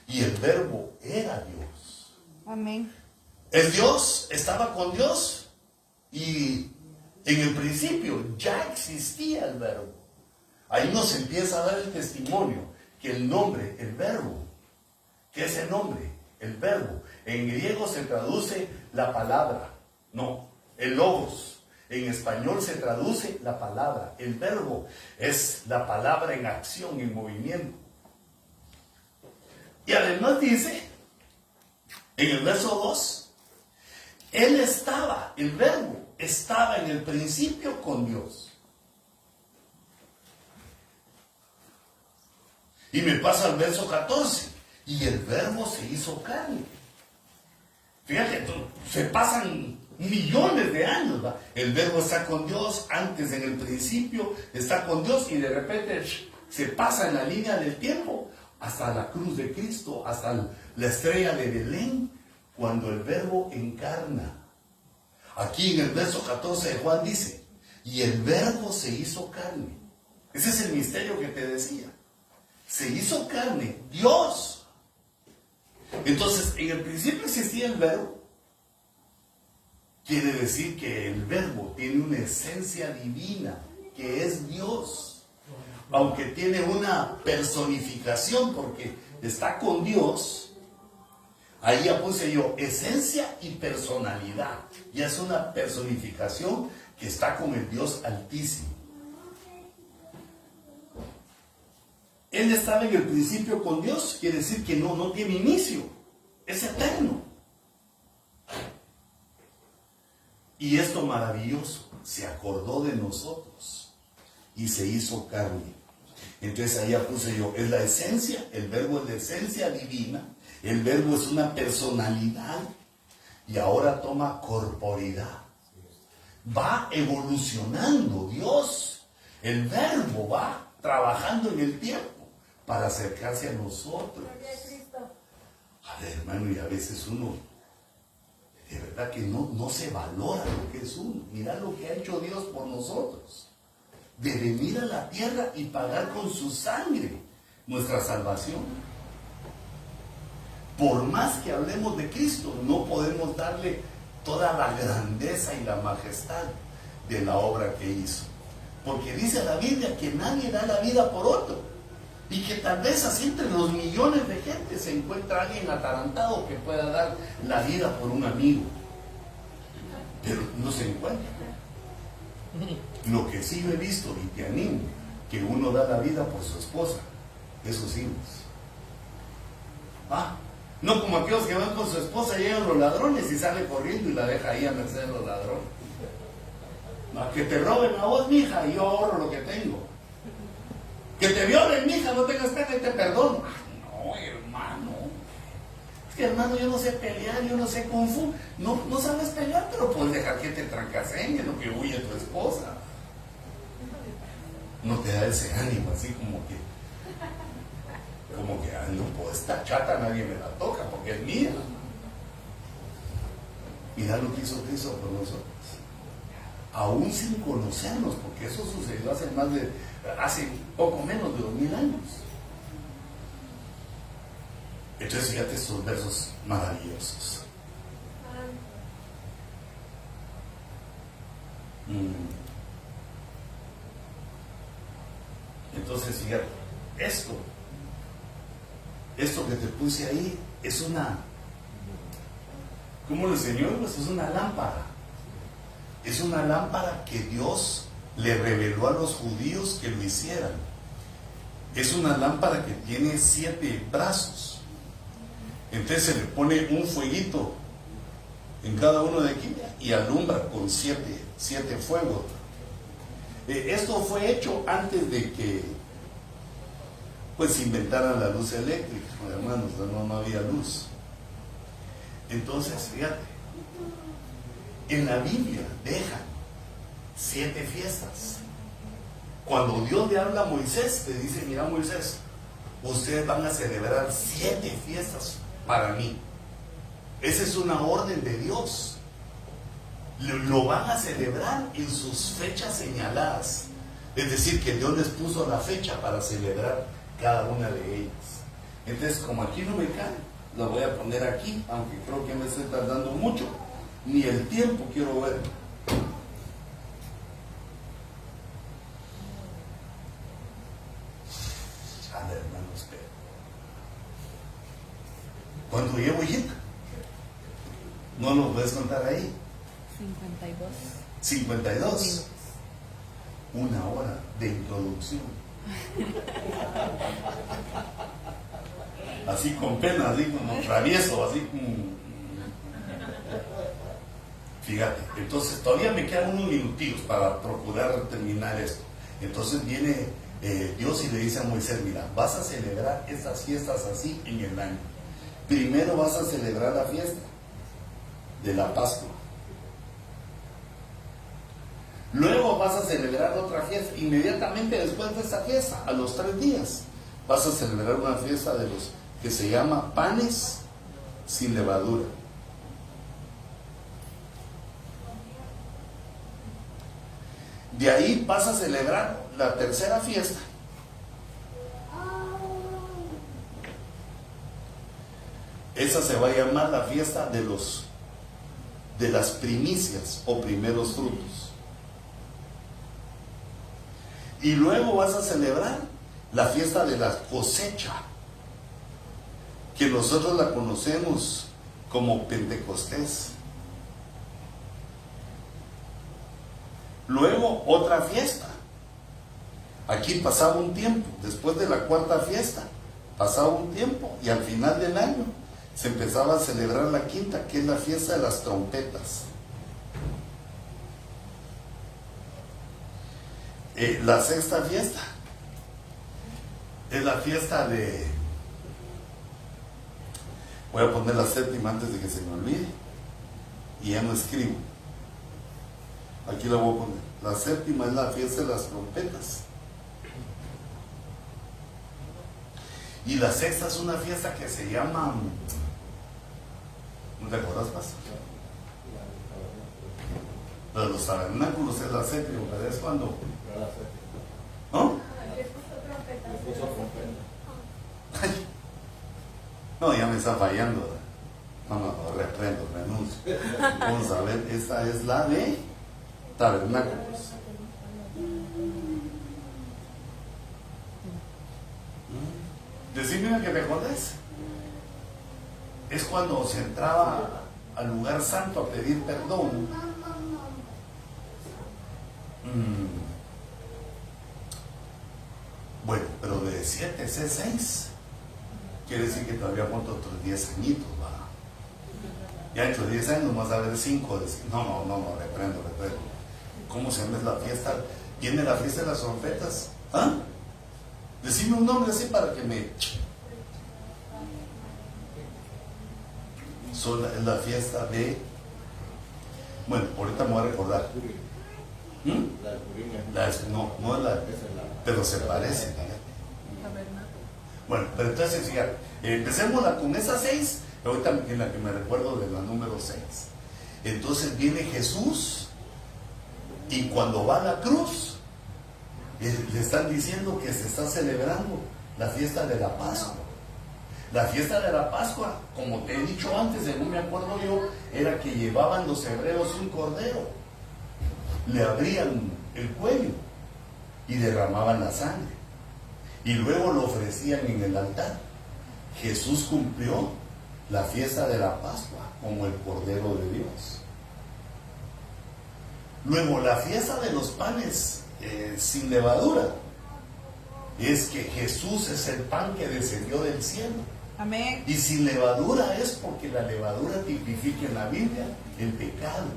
S1: Y el verbo era Dios.
S2: Amén.
S1: El Dios estaba con Dios y en el principio ya existía el verbo. Ahí nos empieza a dar el testimonio que el nombre, el verbo, que es el nombre, el verbo, en griego se traduce la palabra, no, el logos. En español se traduce la palabra. El verbo es la palabra en acción, en movimiento. Y además dice, en el verso 2, Él estaba, el verbo, estaba en el principio con Dios. Y me pasa al verso 14, y el verbo se hizo carne. Fíjate, se pasan millones de años, ¿va? El verbo está con Dios, antes en el principio está con Dios, y de repente se pasa en la línea del tiempo hasta la cruz de Cristo, hasta la estrella de Belén, cuando el verbo encarna. Aquí en el verso 14 de Juan dice, y el verbo se hizo carne. Ese es el misterio que te decía. Se hizo carne, Dios. Entonces, en el principio existía el verbo. Quiere decir que el verbo tiene una esencia divina, que es Dios. Aunque tiene una personificación, porque está con Dios, ahí ya puse yo esencia y personalidad. Y es una personificación que está con el Dios Altísimo. Él estaba en el principio con Dios, quiere decir que no tiene inicio, es eterno. Y esto maravilloso, se acordó de nosotros y se hizo carne. Entonces ahí ya puse yo, es la esencia, el verbo es la esencia divina, el verbo es una personalidad y ahora toma corporidad. Va evolucionando Dios, el verbo va trabajando en el tiempo para acercarse a nosotros. A ver, hermano, y a veces uno de verdad que no se valora lo que es uno. Mira lo que ha hecho Dios por nosotros. De venir a la tierra y pagar con su sangre nuestra salvación. Por más que hablemos de Cristo, no podemos darle toda la grandeza y la majestad de la obra que hizo. Porque dice la Biblia que nadie da la vida por otro. Y que tal vez así entre los millones de gente se encuentra alguien atarantado que pueda dar la vida por un amigo. Pero no se encuentra. Lo que sí yo he visto y te animo, que uno da la vida por su esposa, esos hijos. No como aquellos que van con su esposa, llegan los ladrones y sale corriendo y la deja ahí a merced de los ladrones. No, que te roben a vos, mija, y yo ahorro lo que tengo. Que te violen, mija, no tengas pena y te perdono. No, hermano. Es que, hermano, yo no sé pelear, yo no sé kung fu. No sabes pelear, pero puedes dejar que te trancaseen en lo que huye tu esposa. No te da ese ánimo, así como que, no puedo, esta chata nadie me la toca porque es mía. Mira lo que hizo Cristo por nosotros. Aún sin conocernos, porque eso sucedió hace poco menos de 2000 años. Entonces fíjate estos versos maravillosos. Entonces fíjate, esto que te puse ahí es una, ¿cómo lo enseñó? Pues es una lámpara. Es una lámpara que Dios le reveló a los judíos que lo hicieran. Es una lámpara que tiene 7 brazos. Entonces se le pone un fueguito en cada uno de aquí y alumbra con 7 fuegos. Esto fue hecho antes de que pues inventaran la luz eléctrica, hermanos, no había luz. Entonces, fíjate, en la Biblia dejan 7 fiestas. Cuando Dios le habla a Moisés, le dice: mira, Moisés, ustedes van a celebrar 7 fiestas para mí. Esa es una orden de Dios. Lo van a celebrar en sus fechas señaladas. Es decir, que Dios les puso la fecha para celebrar cada una de ellas. Entonces, como aquí no me cae, lo voy a poner aquí, aunque creo que me estoy tardando mucho. Ni el tiempo quiero ver. Chale, hermanos, ¿cuánto llevo, hijita? ¿No lo puedes contar ahí?
S2: 52.
S1: 52.
S2: Minutos.
S1: 1 hora de introducción. Así con pena, así como travieso, así como... Fíjate, entonces todavía me quedan unos minutillos para procurar terminar esto. Entonces viene Dios y le dice a Moisés: mira, vas a celebrar estas fiestas así en el año. Primero vas a celebrar la fiesta de la Pascua. Luego vas a celebrar otra fiesta. Inmediatamente después de esa fiesta, a los 3 días, vas a celebrar una fiesta de los que se llama panes sin levadura. De ahí vas a celebrar la tercera fiesta. Esa se va a llamar la fiesta de las primicias o primeros frutos. Y luego vas a celebrar la fiesta de la cosecha, que nosotros la conocemos como Pentecostés. Luego otra fiesta. Aquí pasaba un tiempo, después de la 4ª fiesta, pasaba un tiempo y al final del año se empezaba a celebrar la 5ª, que es la fiesta de las trompetas. La 6ª fiesta es la fiesta de... Voy a poner la 7ª antes de que se me olvide y ya no escribo. Aquí la voy a poner. La 7ª es la fiesta de las trompetas. Y la 6ª es una fiesta que se llama... ¿No te acuerdas, pastor? Pero los tabernáculos es la séptima, ¿verdad? Es cuando. ¿No? Ay. No, ya me está fallando. No, reprendo, renuncio. Vamos a ver, esta es la de tabernáculos. Decime que te acordes. Es cuando se entraba al lugar santo a pedir perdón. Bueno, pero de 7 a 6 quiere decir que todavía faltan otros 10 añitos, ¿va? Ya hecho 10 años, vas a ver 5. No, reprendo. ¿Cómo se llama la fiesta? ¿Viene la fiesta de las trompetas? ¿Ah? Decime un nombre así para que me... Es la fiesta de... Bueno, ahorita me voy a recordar. No es la... Pero se parece, fíjate. Bueno, pero entonces, fíjate, empecemos con esa 6, ahorita en la que me recuerdo de la número 6. Entonces viene Jesús y cuando va a la cruz, le están diciendo que se está celebrando la fiesta de la Pascua. La fiesta de la Pascua, como te he dicho antes, según me acuerdo yo, era que llevaban los hebreos un cordero, le abrían el cuello y derramaban la sangre y luego lo ofrecían en el altar. Jesús cumplió la fiesta de la Pascua como el Cordero de Dios. Luego la fiesta de los panes sin levadura es que Jesús es el pan que descendió del cielo.
S2: Amén.
S1: Y sin levadura es porque la levadura tipifica en la Biblia el pecado.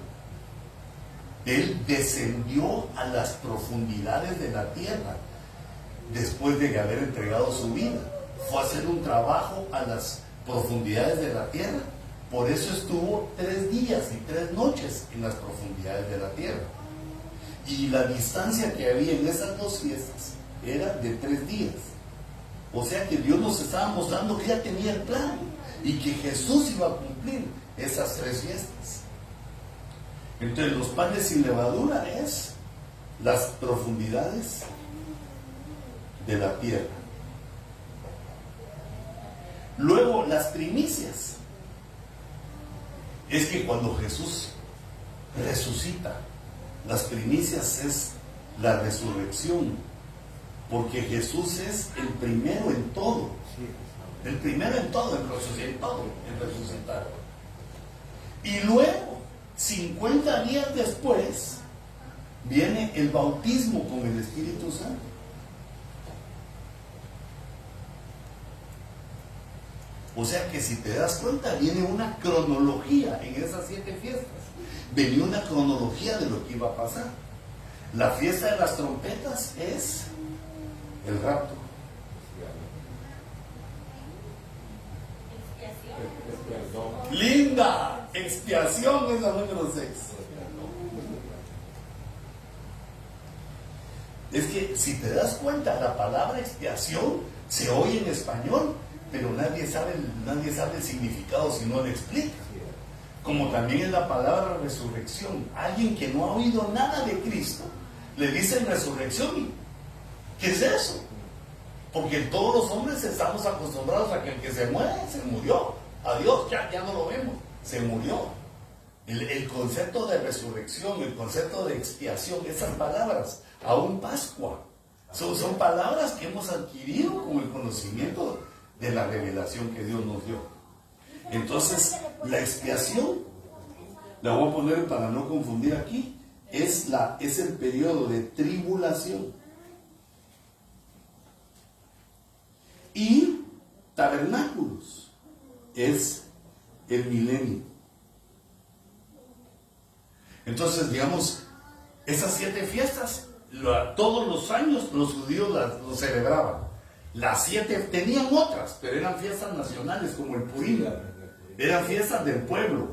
S1: Él descendió a las profundidades de la tierra después de haber entregado su vida. Fue a hacer un trabajo a las profundidades de la tierra. Por eso estuvo 3 días y 3 noches en las profundidades de la tierra. Y la distancia que había en esas 2 fiestas era de 3 días. O sea que Dios nos estaba mostrando que ya tenía el plan y que Jesús iba a cumplir esas 3 fiestas. Entonces los panes sin levadura es las profundidades de la tierra. Luego las primicias es que cuando Jesús resucita, las primicias es la resurrección, porque Jesús es el primero en todo, el primero en todo, en resucitar. Y luego 50 días después viene el bautismo con el Espíritu Santo. O sea que si te das cuenta, viene una cronología en esas 7 fiestas. Venía una cronología de lo que iba a pasar. La fiesta de las trompetas es el rapto. Linda, expiación es la número 6. Es que si te das cuenta, la palabra expiación se oye en español, pero nadie sabe el significado si no le explica. Como también es la palabra resurrección. Alguien que no ha oído nada de Cristo, le dicen resurrección. ¿Qué es eso? Porque todos los hombres estamos acostumbrados a que el que se muere, se murió. Adiós, ya no lo vemos, se murió. El concepto de resurrección, el concepto de expiación, esas palabras, aún Pascua, son palabras que hemos adquirido con el conocimiento de la revelación que Dios nos dio. Entonces, la expiación, la voy a poner para no confundir aquí, es el periodo de tribulación. Y tabernáculos es el milenio. Entonces, digamos, esas 7 fiestas, todos los años los judíos lo celebraban. Las 7 tenían otras, pero eran fiestas nacionales, como el Purim. Eran fiestas del pueblo,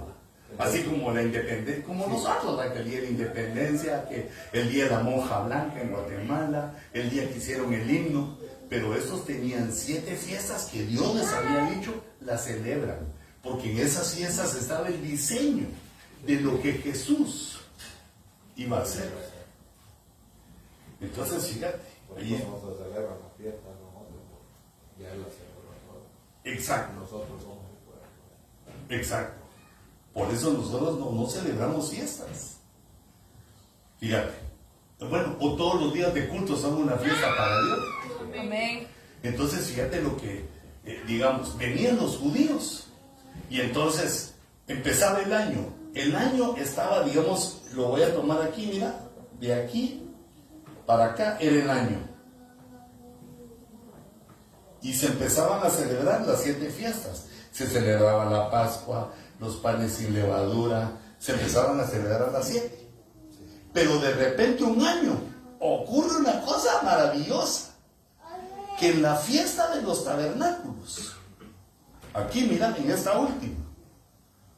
S1: así como la independencia, como nosotros, el día de la independencia, que el día de la monja blanca en Guatemala, el día que hicieron el himno. Pero estos tenían 7 fiestas que Dios les había dicho, las celebran, porque en esas fiestas estaba el diseño de lo que Jesús iba a ser. Entonces, fíjate.
S3: Por
S1: Ahí,
S3: eso no se celebra la fiesta, nosotros, ya él la celebró.
S1: exacto,
S3: Nosotros somos el pueblo.
S1: exacto. Por eso nosotros no celebramos fiestas. Fíjate. Bueno, o todos los días de culto son una fiesta para Dios.
S2: Amén.
S1: Entonces, fíjate lo que, digamos, venían los judíos. Y entonces empezaba el año. El año estaba, digamos, lo voy a tomar aquí, mira, de aquí para acá era el año. Y se empezaban a celebrar las 7 fiestas. Se celebraba la Pascua, los panes sin levadura, se empezaban a celebrar las 7. Pero de repente un año ocurre una cosa maravillosa, que en la fiesta de los tabernáculos, aquí mira, en esta última,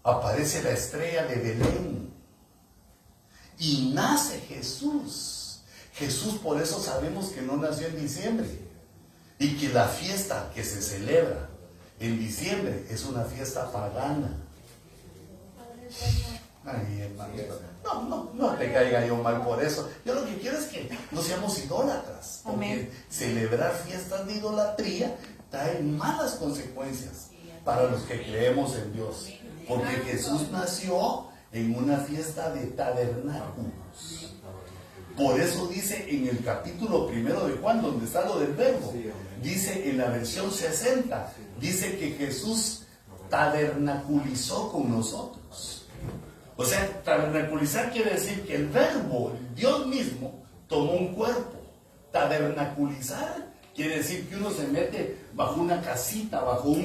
S1: aparece la estrella de Belén y nace Jesús. Jesús, por eso sabemos que no nació en diciembre, y que la fiesta que se celebra en diciembre es una fiesta pagana. Ay, hermano, no te caiga yo mal por eso. Yo lo que quiero es que no seamos idólatras, porque
S2: Amén.
S1: celebrar fiestas de idolatría trae malas consecuencias para los que creemos en Dios, porque Jesús nació en una fiesta de tabernáculos. Por eso dice en el capítulo 1 de Juan, donde está lo del verbo, dice en la versión 60, dice que Jesús tabernaculizó con nosotros. O sea, tabernaculizar quiere decir que el verbo, Dios mismo, tomó un cuerpo. Tabernaculizar quiere decir que uno se mete bajo una casita, bajo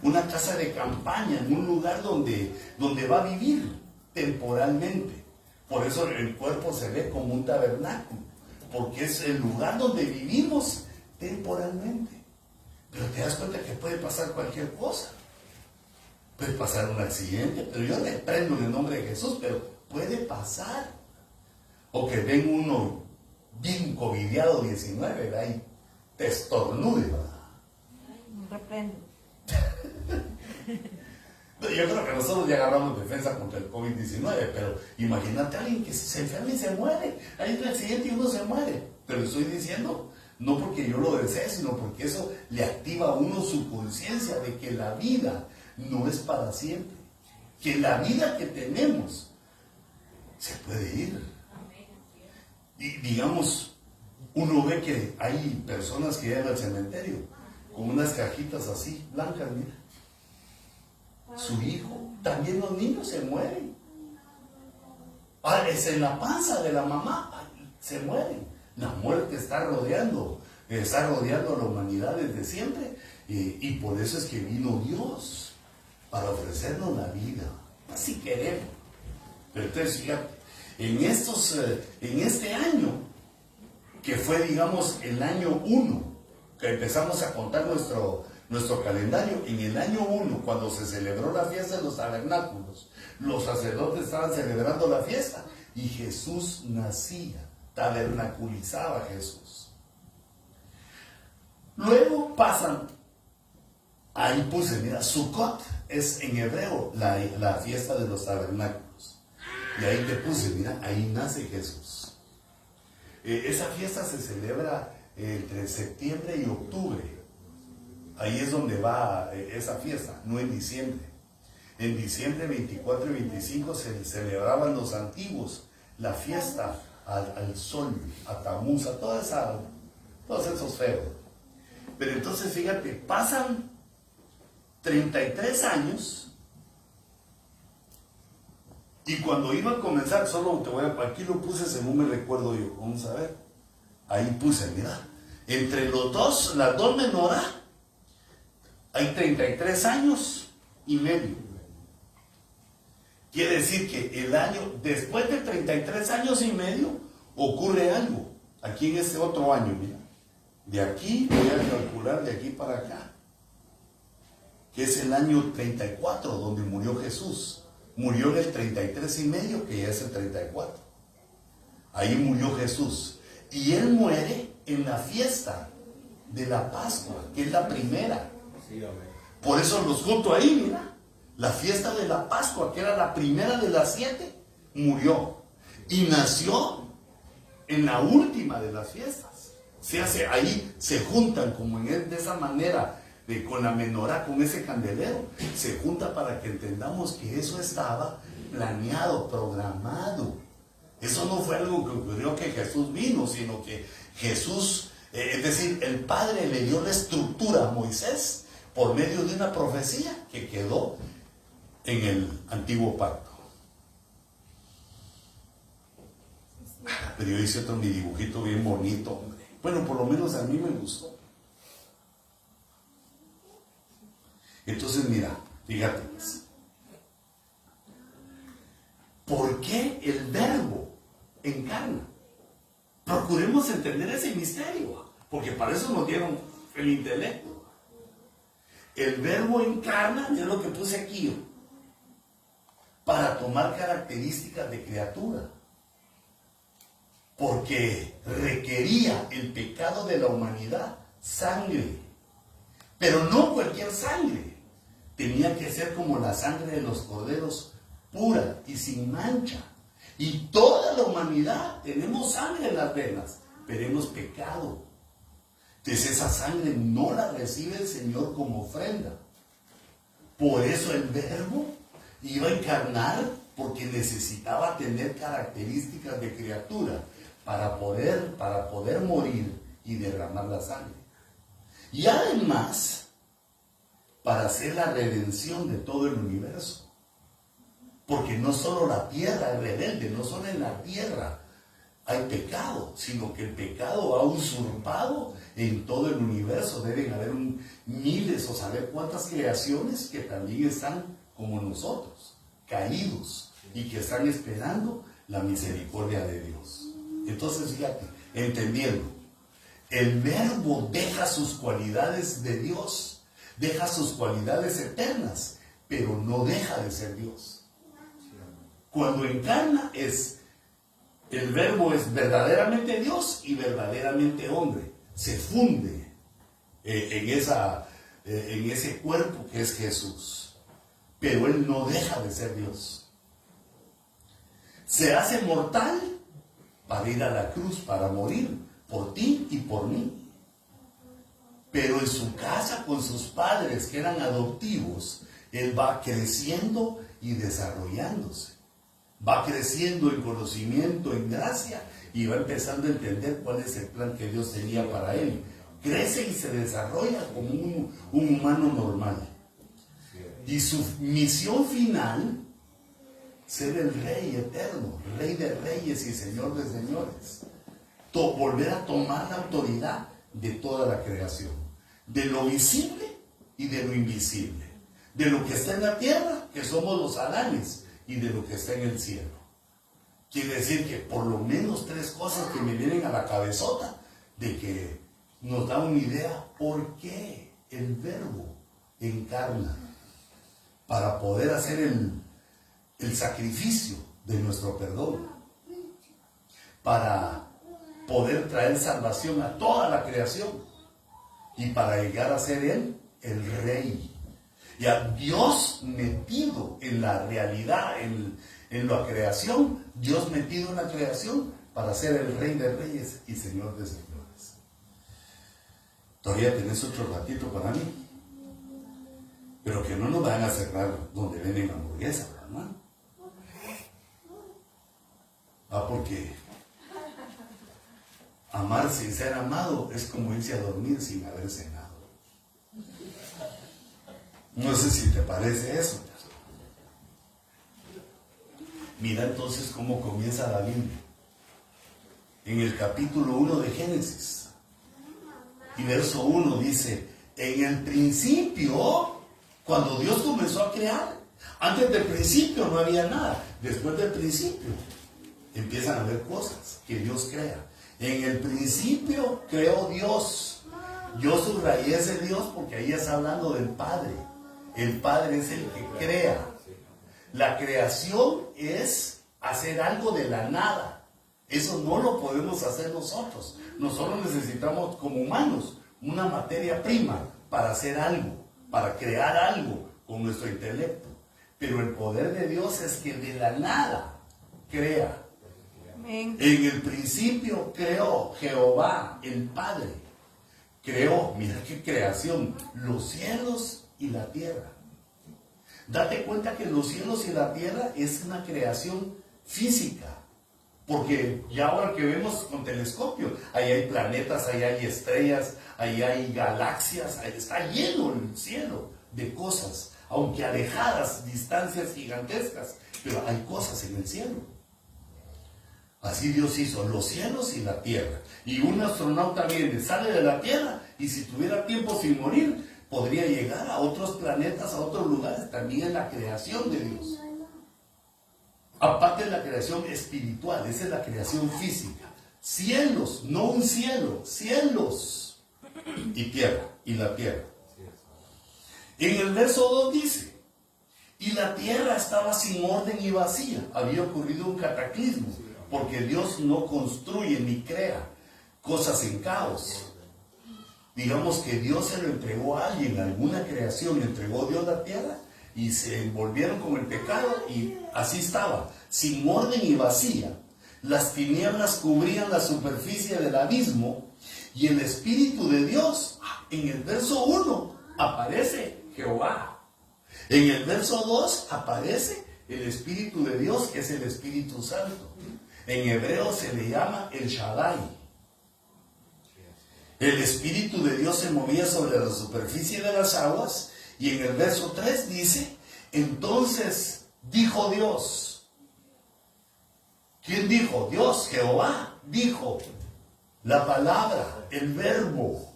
S1: una casa de campaña, en un lugar donde va a vivir temporalmente. Por eso el cuerpo se ve como un tabernáculo, porque es el lugar donde vivimos temporalmente. Pero te das cuenta que puede pasar cualquier cosa. Puede pasar un accidente, pero yo le prendo en el nombre de Jesús, pero puede pasar. O que venga uno bien covidiado 19, ¿verdad? Y te estornude, ¿verdad?
S2: Reprendo.
S1: Yo creo que nosotros ya agarramos defensa contra el COVID-19, pero imagínate a alguien que se enferma y se muere. Hay un accidente y uno se muere. Pero estoy diciendo, no porque yo lo desee, sino porque eso le activa a uno su conciencia de que la vida no es para siempre. Que la vida que tenemos se puede ir. Y digamos, uno ve que hay personas que llegan al cementerio con unas cajitas así, blancas, mira. Su hijo, también los niños se mueren. Es en la panza de la mamá, se mueren. La muerte está rodeando a la humanidad desde siempre, y por eso es que vino Dios, para ofrecernos la vida, si queremos. Pero entonces, fíjate, en este año, que fue, digamos, el año 1, que empezamos a contar nuestro calendario, en el año 1, cuando se celebró la fiesta de los tabernáculos, los sacerdotes estaban celebrando la fiesta y Jesús nacía, tabernaculizaba a Jesús. Luego pasan, ahí puse, mira, Sukkot es en hebreo la fiesta de los tabernáculos. Y ahí te puse, mira, ahí nace Jesús. Esa fiesta se celebra entre septiembre y octubre. Ahí es donde va esa fiesta, no en diciembre. En diciembre 24 y 25 se celebraban los antiguos la fiesta al sol, a Tamuz, a todos esos feos. Pero entonces, fíjate, pasan 33 años y cuando iba a comenzar, aquí lo puse según me recuerdo yo, vamos a ver. Ahí puse, mira, entre las dos menorá, hay 33 años y medio. Quiere decir que el año, después de 33 años y medio, ocurre algo. Aquí en este otro año, mira. De aquí, voy a calcular de aquí para acá, que es el año 34, donde murió Jesús. Murió en el 33 y medio, que ya es el 34. Ahí murió Jesús. Y él muere en la fiesta de la Pascua, que es la primera. Por eso los junto ahí, mira. La fiesta de la Pascua, que era la primera de las 7, murió. Y nació en la última de las fiestas. Ahí se juntan como de esa manera, con la menorá, con ese candelero. Se junta para que entendamos que eso estaba planeado, programado. Eso no fue algo que ocurrió que Jesús vino, sino que Jesús, es decir, el Padre le dio la estructura a Moisés por medio de una profecía que quedó en el antiguo pacto. Pero yo hice otro mi dibujito bien bonito, hombre. Bueno, por lo menos a mí me gustó. Entonces, mira, fíjate pues. ¿Por qué el verbo encarna? Procuremos entender ese misterio, porque para eso nos dieron el intelecto. El verbo encarna, es lo que puse aquí, para tomar características de criatura. Porque requería el pecado de la humanidad sangre, pero no cualquier sangre. Tenía que ser como la sangre de los corderos, pura y sin mancha. Y toda la humanidad tenemos sangre en las venas, pero hemos pecado. Entonces esa sangre no la recibe el Señor como ofrenda. Por eso el verbo iba a encarnar, porque necesitaba tener características de criatura para poder morir y derramar la sangre. Y además, para hacer la redención de todo el universo. Porque no solo la tierra es rebelde, no solo en la tierra hay pecado, sino que el pecado ha usurpado en todo el universo. Deben haber miles o saber cuántas creaciones que también están como nosotros, caídos, y que están esperando la misericordia de Dios. Entonces, fíjate, entendiendo, el verbo deja sus cualidades de Dios, deja sus cualidades eternas, pero no deja de ser Dios. Cuando encarna el verbo es verdaderamente Dios y verdaderamente hombre. Se funde en ese cuerpo que es Jesús. Pero Él no deja de ser Dios. Se hace mortal para ir a la cruz, para morir por ti y por mí. Pero en su casa con sus padres que eran adoptivos, Él va creciendo y desarrollándose. Va creciendo en conocimiento, en gracia, y va empezando a entender cuál es el plan que Dios tenía para él. Crece y se desarrolla como un humano normal. Y su misión final, ser el Rey eterno, Rey de reyes y Señor de señores. Volver a tomar la autoridad de toda la creación, de lo visible y de lo invisible, de lo que está en la tierra, que somos los Adanes, y de lo que está en el cielo. Quiere decir que por lo menos 3 cosas que me vienen a la cabezota, de que nos da una idea por qué el verbo encarna, para poder hacer el sacrificio de nuestro perdón, para poder traer salvación a toda la creación y para llegar a ser Él el Rey. Y a Dios metido en la realidad, en la creación, Dios metido en la creación para ser el Rey de reyes y Señor de señores. Todavía tenés otro ratito para mí, pero que no nos van a cerrar donde venden hamburguesas, ¿verdad? Porque amar sin ser amado es como irse a dormir sin haber cenado. No sé si te parece eso. Mira entonces cómo comienza la Biblia. En el capítulo 1 de Génesis. Y verso 1 dice, en el principio, cuando Dios comenzó a crear, antes del principio no había nada. Después del principio empiezan a haber cosas que Dios crea. En el principio creó Dios. Yo subrayé ese Dios porque ahí está hablando del Padre. El Padre es el que crea. La creación es hacer algo de la nada. Eso no lo podemos hacer nosotros. Nosotros necesitamos, como humanos, una materia prima para hacer algo, para crear algo con nuestro intelecto. Pero el poder de Dios es que de la nada crea.
S2: Amén.
S1: En el principio creó Jehová, el Padre. Creó, mira qué creación, los cielos y la tierra. Date cuenta que los cielos y la tierra es una creación física. Porque ya ahora que vemos con telescopio, ahí hay planetas, ahí hay estrellas, ahí hay galaxias, ahí está lleno el cielo de cosas, aunque alejadas, distancias gigantescas, pero hay cosas en el cielo. Así Dios hizo los cielos y la tierra. Y un astronauta viene, sale de la tierra y si tuviera tiempo sin morir, podría llegar a otros planetas, a otros lugares. También es la creación de Dios. Aparte de la creación espiritual, esa es la creación física. Cielos, no un cielo, cielos y tierra, y la tierra. En el verso 2 dice, y la tierra estaba sin orden y vacía. Había ocurrido un cataclismo, porque Dios no construye ni crea cosas en caos. Digamos que Dios se lo entregó a alguien, alguna creación, le entregó Dios la tierra y se envolvieron con el pecado y así estaba, sin orden y vacía. Las tinieblas cubrían la superficie del abismo y el Espíritu de Dios, en el verso 1 aparece Jehová. En el verso 2 aparece el Espíritu de Dios, que es el Espíritu Santo. En hebreo se le llama el Shaddai. El Espíritu de Dios se movía sobre la superficie de las aguas. Y en el verso 3 dice, entonces dijo Dios. ¿Quién dijo? Dios, Jehová, dijo. La palabra, el verbo.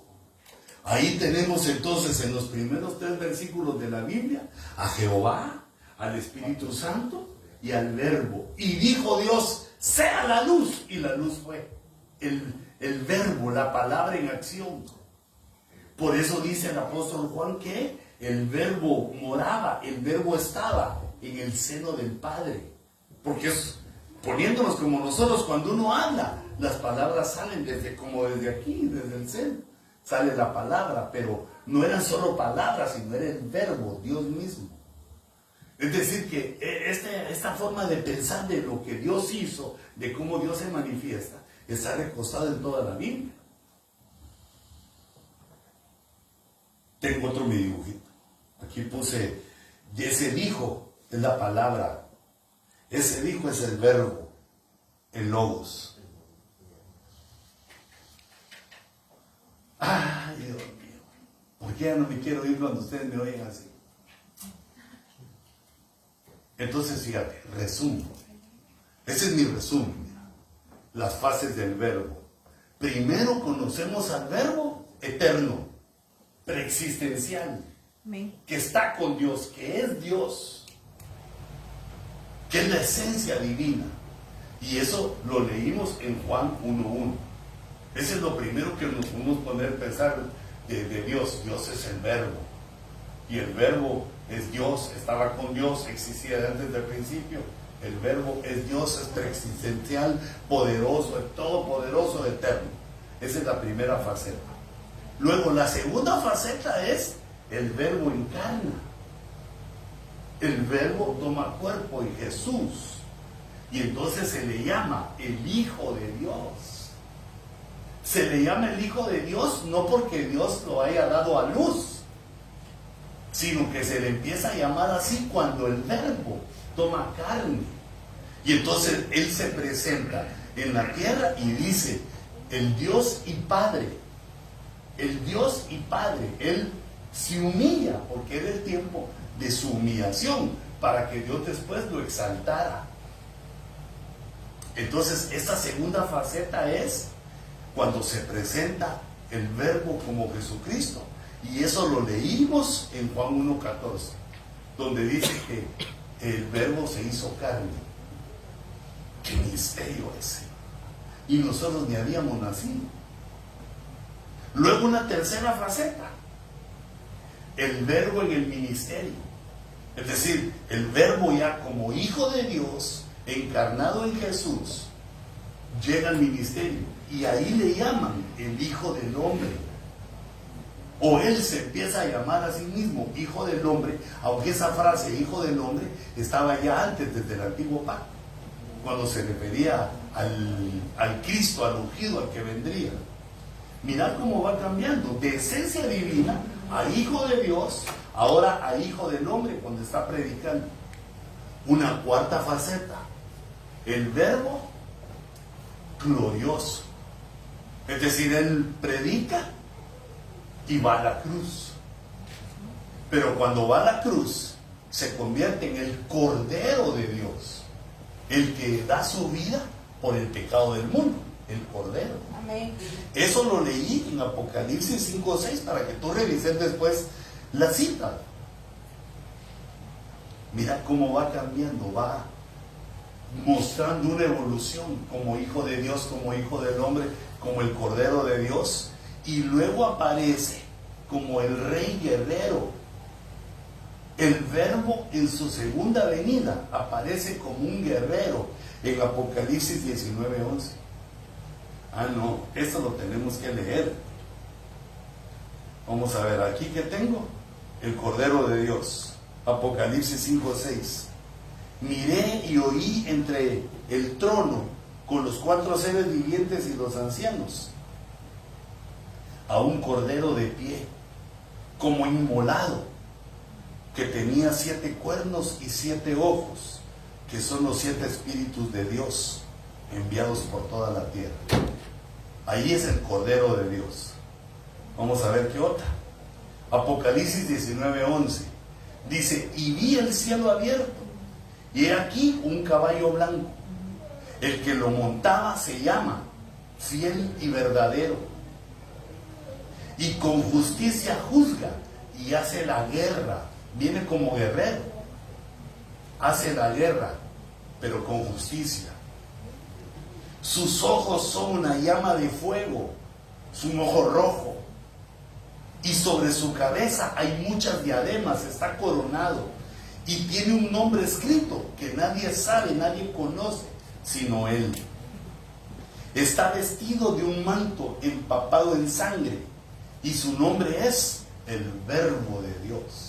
S1: Ahí tenemos entonces en los primeros 3 versículos de la Biblia a Jehová, al Espíritu Santo y al verbo. Y dijo Dios, sea la luz. Y la luz fue el verbo, la palabra en acción. Por eso dice el apóstol Juan que el verbo moraba, el verbo estaba en el seno del Padre. Porque es, poniéndonos como nosotros, cuando uno habla, las palabras salen desde aquí, desde el seno. Sale la palabra, pero no eran solo palabras, sino era el verbo, Dios mismo. Es decir, que esta forma de pensar de lo que Dios hizo, de cómo Dios se manifiesta, está recostada en toda la Biblia. Tengo otro mi dibujito. Aquí puse, y ese dijo es la palabra. Ese dijo es el verbo, el logos. Ay, Dios mío. ¿Por qué ya no me quiero ir cuando ustedes me oyen así? Entonces, fíjate, resumo. Ese es mi resumen. Mira. Las fases del verbo. Primero conocemos al verbo eterno, preexistencial, que está con Dios, que es Dios, que es la esencia divina. Y eso lo leímos en Juan 1:1. Ese es lo primero que nos podemos poner a pensar de Dios. Dios es el verbo. Y el verbo es Dios, estaba con Dios, existía desde el principio. El verbo es Dios, es preexistencial, poderoso, es todopoderoso, eterno. Esa es la primera faceta. Luego la segunda faceta es el verbo encarna. El verbo toma cuerpo en Jesús. Y entonces se le llama el Hijo de Dios. Se le llama el Hijo de Dios no porque Dios lo haya dado a luz, sino que se le empieza a llamar así cuando el verbo toma carne. Y entonces Él se presenta en la tierra y dice, el Dios y Padre. El Dios y Padre. Él se humilla porque era el tiempo de su humillación para que Dios después lo exaltara. Entonces esta segunda faceta es cuando se presenta el verbo como Jesucristo. Y eso lo leímos en Juan 1:14, donde dice que el verbo se hizo carne. ¡Qué misterio ese! Y nosotros ni habíamos nacido. Luego una tercera faceta, el verbo en el ministerio. Es decir, el verbo ya como Hijo de Dios, encarnado en Jesús, llega al ministerio. Y ahí le llaman el Hijo del Hombre. O Él se empieza a llamar a sí mismo Hijo del Hombre, aunque esa frase Hijo del Hombre estaba ya antes, desde el Antiguo Pacto, cuando se refería al Cristo, al ungido, al que vendría. Mirad cómo va cambiando de esencia divina a hijo de Dios, ahora a hijo del hombre cuando está predicando. Una cuarta faceta, el verbo glorioso. Es decir, él predica y va a la cruz. Pero cuando va a la cruz, se convierte en el Cordero de Dios, el que da su vida por el pecado del mundo, el Cordero.
S2: Amén.
S1: Eso lo leí en Apocalipsis 5:6 para que tú revises después la cita. Mira cómo va cambiando, va mostrando una evolución como hijo de Dios, como hijo del hombre, como el Cordero de Dios, y luego aparece como el Rey guerrero. El Verbo en su segunda venida aparece como un guerrero en Apocalipsis 19:11. Ah, no, esto lo tenemos que leer. Vamos a ver, aquí que tengo el Cordero de Dios, Apocalipsis 5:6. Miré y oí entre el trono con los 4 seres vivientes y los ancianos a un cordero de pie, como inmolado, que tenía 7 cuernos y 7 ojos, que son los 7 espíritus de Dios enviados por toda la tierra. Ahí es el Cordero de Dios. Vamos a ver qué otra. Apocalipsis 19:11 dice: y vi el cielo abierto, y he aquí un caballo blanco. El que lo montaba se llama Fiel y Verdadero, y con justicia juzga y hace la guerra. Viene como guerrero, hace la guerra, pero con justicia. Sus ojos son una llama de fuego, es un ojo rojo, y sobre su cabeza hay muchas diademas, está coronado, y tiene un nombre escrito que nadie sabe, nadie conoce, sino él. Está vestido de un manto empapado en sangre, y su nombre es el Verbo de Dios.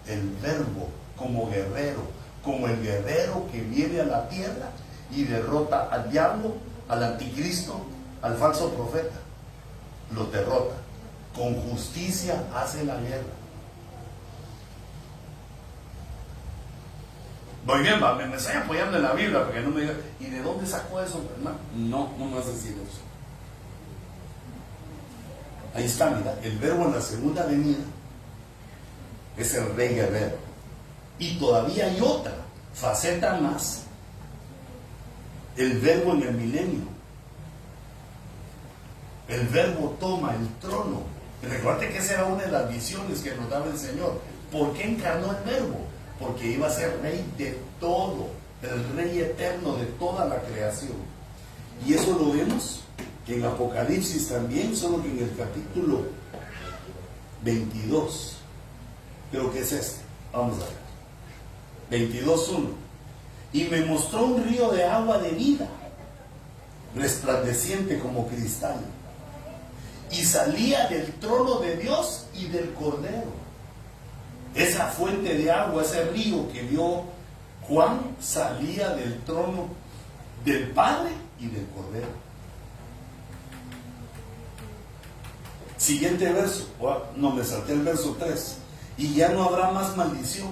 S1: El Verbo como guerrero, como el guerrero que viene a la tierra y derrota al diablo, al anticristo, al falso profeta. Los derrota. Con justicia hace la guerra. Muy bien, me estoy apoyando en la Biblia, porque no me digan, ¿y de dónde sacó eso, hermano? No me vas a decir eso. Ahí está, mira, el Verbo en la segunda venida es el Rey guerrero. Y todavía hay otra faceta más, el Verbo en el milenio. El Verbo toma el trono. Recuerde que esa era una de las visiones que nos daba el Señor. ¿Por qué encarnó el Verbo? Porque iba a ser Rey de todo, el Rey eterno de toda la creación. Y eso lo vemos en Apocalipsis también, solo que en el capítulo 22, creo que es este, vamos a ver, 22:1. Y me mostró un río de agua de vida, resplandeciente como cristal, y salía del trono de Dios y del Cordero. Esa fuente de agua, ese río que vio Juan, salía del trono del Padre y del Cordero. Siguiente verso. No, me salté el verso 3. Y ya no habrá más maldición.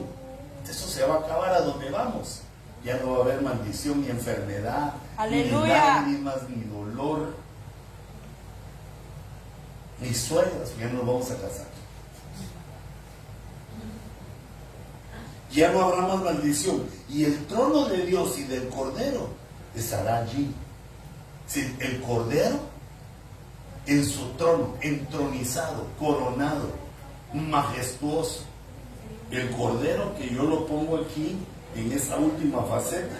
S1: Eso se va a acabar a donde vamos. Ya no va a haber maldición, ni enfermedad,
S2: ¡Aleluya!
S1: ni lágrimas, ni dolor, ni suegras. Ya nos vamos a casar. Ya no habrá más maldición. Y el trono de Dios y del Cordero estará allí. Sí, el Cordero en su trono, entronizado, coronado, majestuoso. El Cordero, que yo lo pongo aquí en esta última faceta,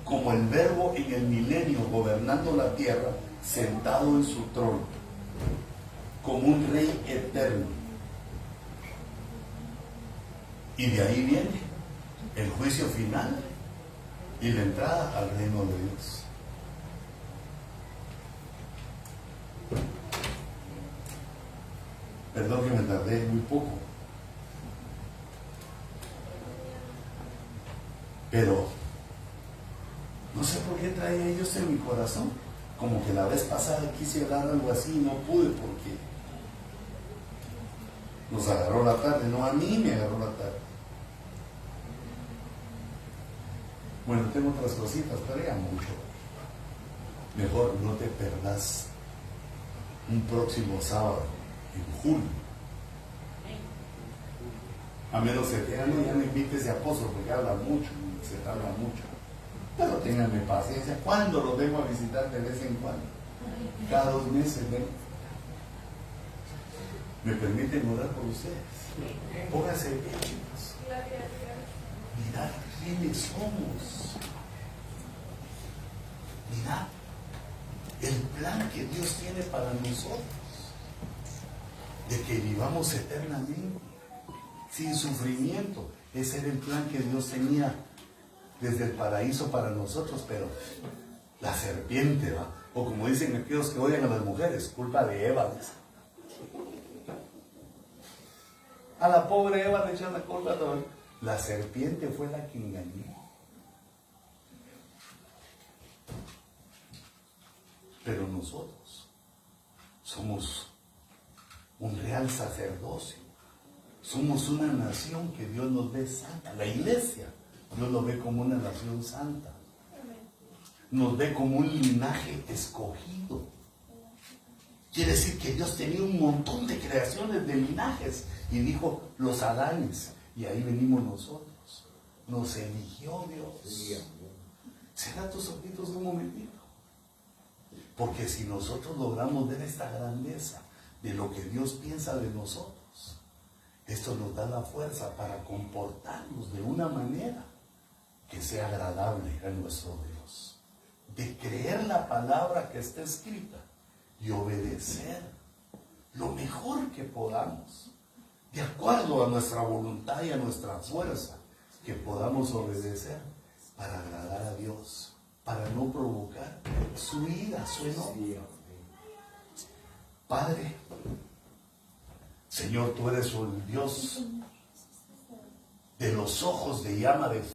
S1: como el Verbo en el milenio, gobernando la tierra, sentado en su trono, como un Rey eterno. Y de ahí viene el juicio final y la entrada al reino de Dios. Perdón que me tardé muy poco, pero no sé por qué traen ellos esto en mi corazón. Como que la vez pasada quise hablar algo así y no pude porque nos agarró la tarde. No, a mí me agarró la tarde. Bueno, tengo otras cositas, pero ya mucho. Mejor no te perdas un próximo sábado en julio. A menos que ya no invites de apóstol porque habla mucho, se habla mucho. Pero ténganme paciencia. ¿Cuándo los vengo a visitar de vez en cuando? Cada 2 meses vengo. ¿Me permiten orar por ustedes? Pónganse bien, chicos. Mirad quiénes somos. Mirad el plan que Dios tiene para nosotros. De que vivamos eternamente, sin sufrimiento. Ese era el plan que Dios tenía desde el paraíso para nosotros, pero la serpiente, ¿va? O como dicen aquellos que odian a las mujeres, culpa de Eva. A la pobre Eva le echan la culpa. La serpiente fue la que engañó. Pero nosotros somos un real sacerdocio. Somos una nación que Dios nos ve santa. La iglesia, Dios nos ve como una nación santa. Nos ve como un linaje escogido. Quiere decir que Dios tenía un montón de creaciones de linajes. Y dijo, los Adanes. Y ahí venimos nosotros. Nos eligió Dios. Cierra tus ojitos un momentito. Porque si nosotros logramos ver esta grandeza de lo que Dios piensa de nosotros, esto nos da la fuerza para comportarnos de una manera que sea agradable a nuestro Dios. De creer la palabra que está escrita y obedecer lo mejor que podamos, de acuerdo a nuestra voluntad y a nuestra fuerza, que podamos obedecer para agradar a Dios, para no provocar su ira, su enojo. Padre, Señor, tú eres el Dios de los ojos de llama de